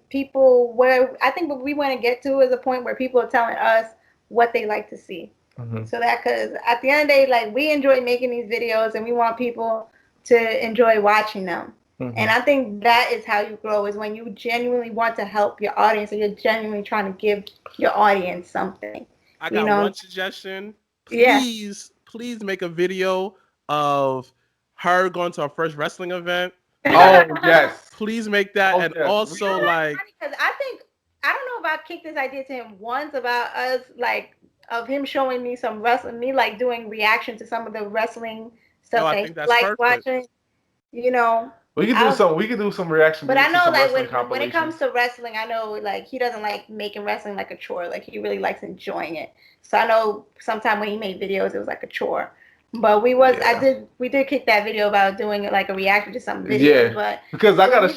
people, where I think what we want to get to is a point where people are telling us what they like to see. So that, because at the end of the day, like we enjoy making these videos and we want people to enjoy watching them. And I think that is how you grow, is when you genuinely want to help your audience, and you're genuinely trying to give your audience something. I got one suggestion. Please make a video of her going to her first wrestling event. Oh yes. Please make that. Also like, because I don't know if I kicked this idea to him once about us, like of him showing me some wrestling, me like doing reaction to some of the wrestling stuff I think that's like perfect. watching, We could do some reaction. But I know like when it comes to wrestling, I know like he doesn't like making wrestling like a chore. Like he really likes enjoying it. So I know sometime when he made videos, it was like a chore. But we did kick that video about doing it like a reaction to some videos. But because I gotta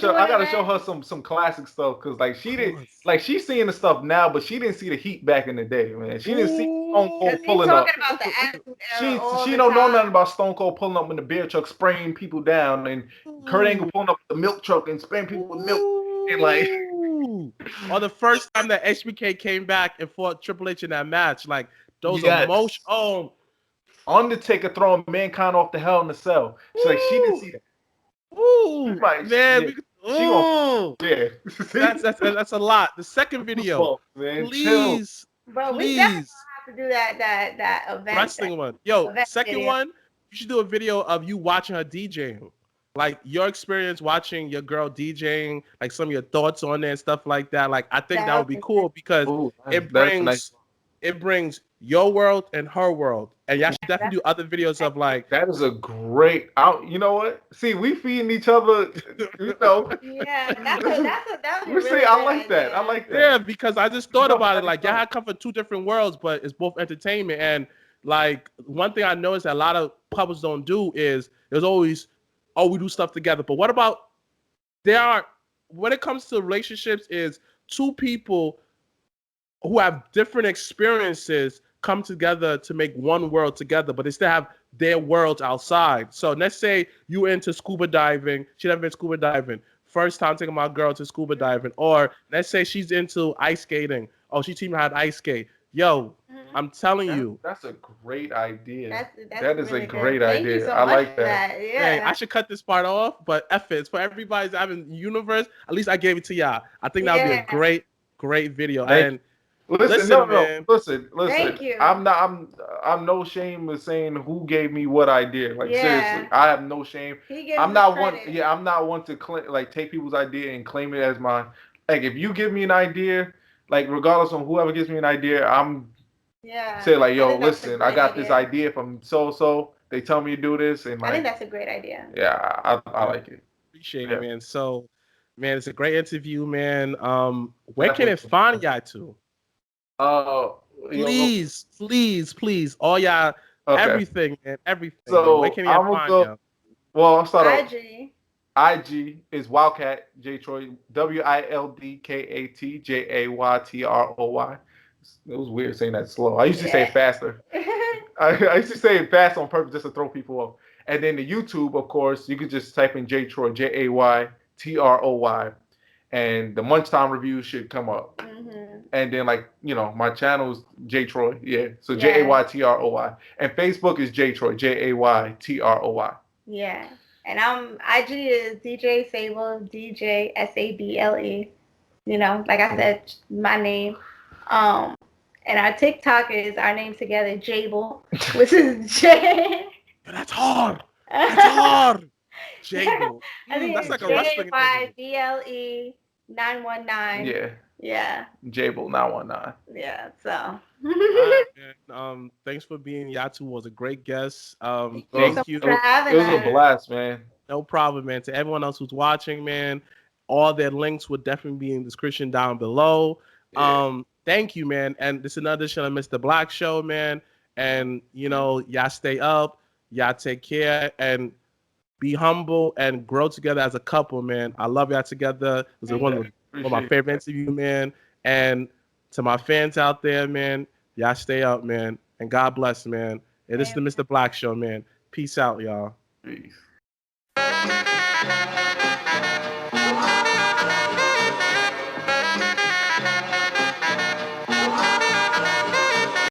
show her some classic stuff, because like she's seeing the stuff now, but she didn't see the heat back in the day, man. She didn't see Stone Cold pulling up. About the Attitude Era she don't know nothing about Stone Cold pulling up in the beer truck, spraying people down, and Kurt Angle pulling up the milk truck and spraying people with milk, and like. Or the first time that HBK came back and fought Triple H in that match, like those emotions. Oh. Undertaker throwing Mankind off the Hell in a Cell. She's like, she didn't see that. Ooh, like, man. That's a lot. The second video, please. Bro, we definitely have to do that event. Wrestling one. Yo, second one, you should do a video of you watching her DJing. Like your experience watching your girl DJing, like some of your thoughts on there and stuff like that. Like I think that would be cool, because it brings your world and her world, and y'all should definitely do other videos of like. That is a great. You know what? See, we feeding each other. Yeah, that's a really see, I like that. I like that. Yeah, because I just thought about it. Like y'all come from two different worlds, but it's both entertainment. And like one thing I noticed that a lot of publics don't do is there's always, we do stuff together. But what about when it comes to relationships, is two people who have different experiences come together to make one world together, but they still have their worlds outside. So let's say you into scuba diving. She never been scuba diving. First time taking my girl to scuba diving. Or let's say she's into ice skating. Oh, she teaching me how to ice skate. Yo, I'm telling you. That's a great idea. That's That is really a great good. Thank you idea. so I much like for that. that. Hey, Yeah. I should cut this part off, but F it. It's for everybody's having universe. At least I gave it to y'all. I think that would be a Yeah. great video. Thank And Listen, listen, no. man. Listen. Thank you. I'm no shame of saying who gave me what idea. Like seriously, Yeah. I have no shame. He gives I'm me not one. credit. Yeah, I'm not one to like take people's idea and claim it as mine. Like if you give me an idea, like regardless of whoever gives me an idea, I'm Yeah. say like, I yo, think that's a listen, I great got this idea. idea from so. They tell me to do this, and I think like, that's a great idea. yeah, I like it. Appreciate it, Yeah, man. So, man, it's a great interview, man. Where can definitely. it find y'all to? Uh, you know, Please, all y'all, okay. everything, man. Where So can y'all I'm gonna find go. y'all? Well, I'll start off. IG. IG is Wildcat J Troy, WILDKAT JAYTROY. It was weird saying that slow. I used to say it faster. I used to say it fast on purpose just to throw people off. And then the YouTube, of course, you could just type in J Troy, JAYTROY, and the Munch Time review should come up. Mm-hmm. And then like my channel is J Troy, yeah. So Yeah. JAYTROY, and Facebook is J Troy, JAYTROY. Yeah. And IG is DJ Sable, DJ SABLE. You know, like I said, my name. And our TikTok is our name together, Jable, which is J. That's hard. That's hard. Jable. I think That's it's like a wrestling name. JYBLE 919. Yeah. Yeah. Jable 919. Yeah. So. All right, man. Thanks for being. Yatu was a great guest. Thank you. For having It was a us. blast, man. No problem, man. To everyone else who's watching, man, all their links would definitely be in the description down below. Yeah. Thank you, man. And this is another edition of Mrblacc Show, man. And y'all stay up, y'all take care, and be humble and grow together as a couple, man. I love y'all together. It was one of my favorite interviews, man. And to my fans out there, man, y'all stay up, man. And God bless, man. And this is the Mrblacc Show, man. Peace out, y'all. Peace.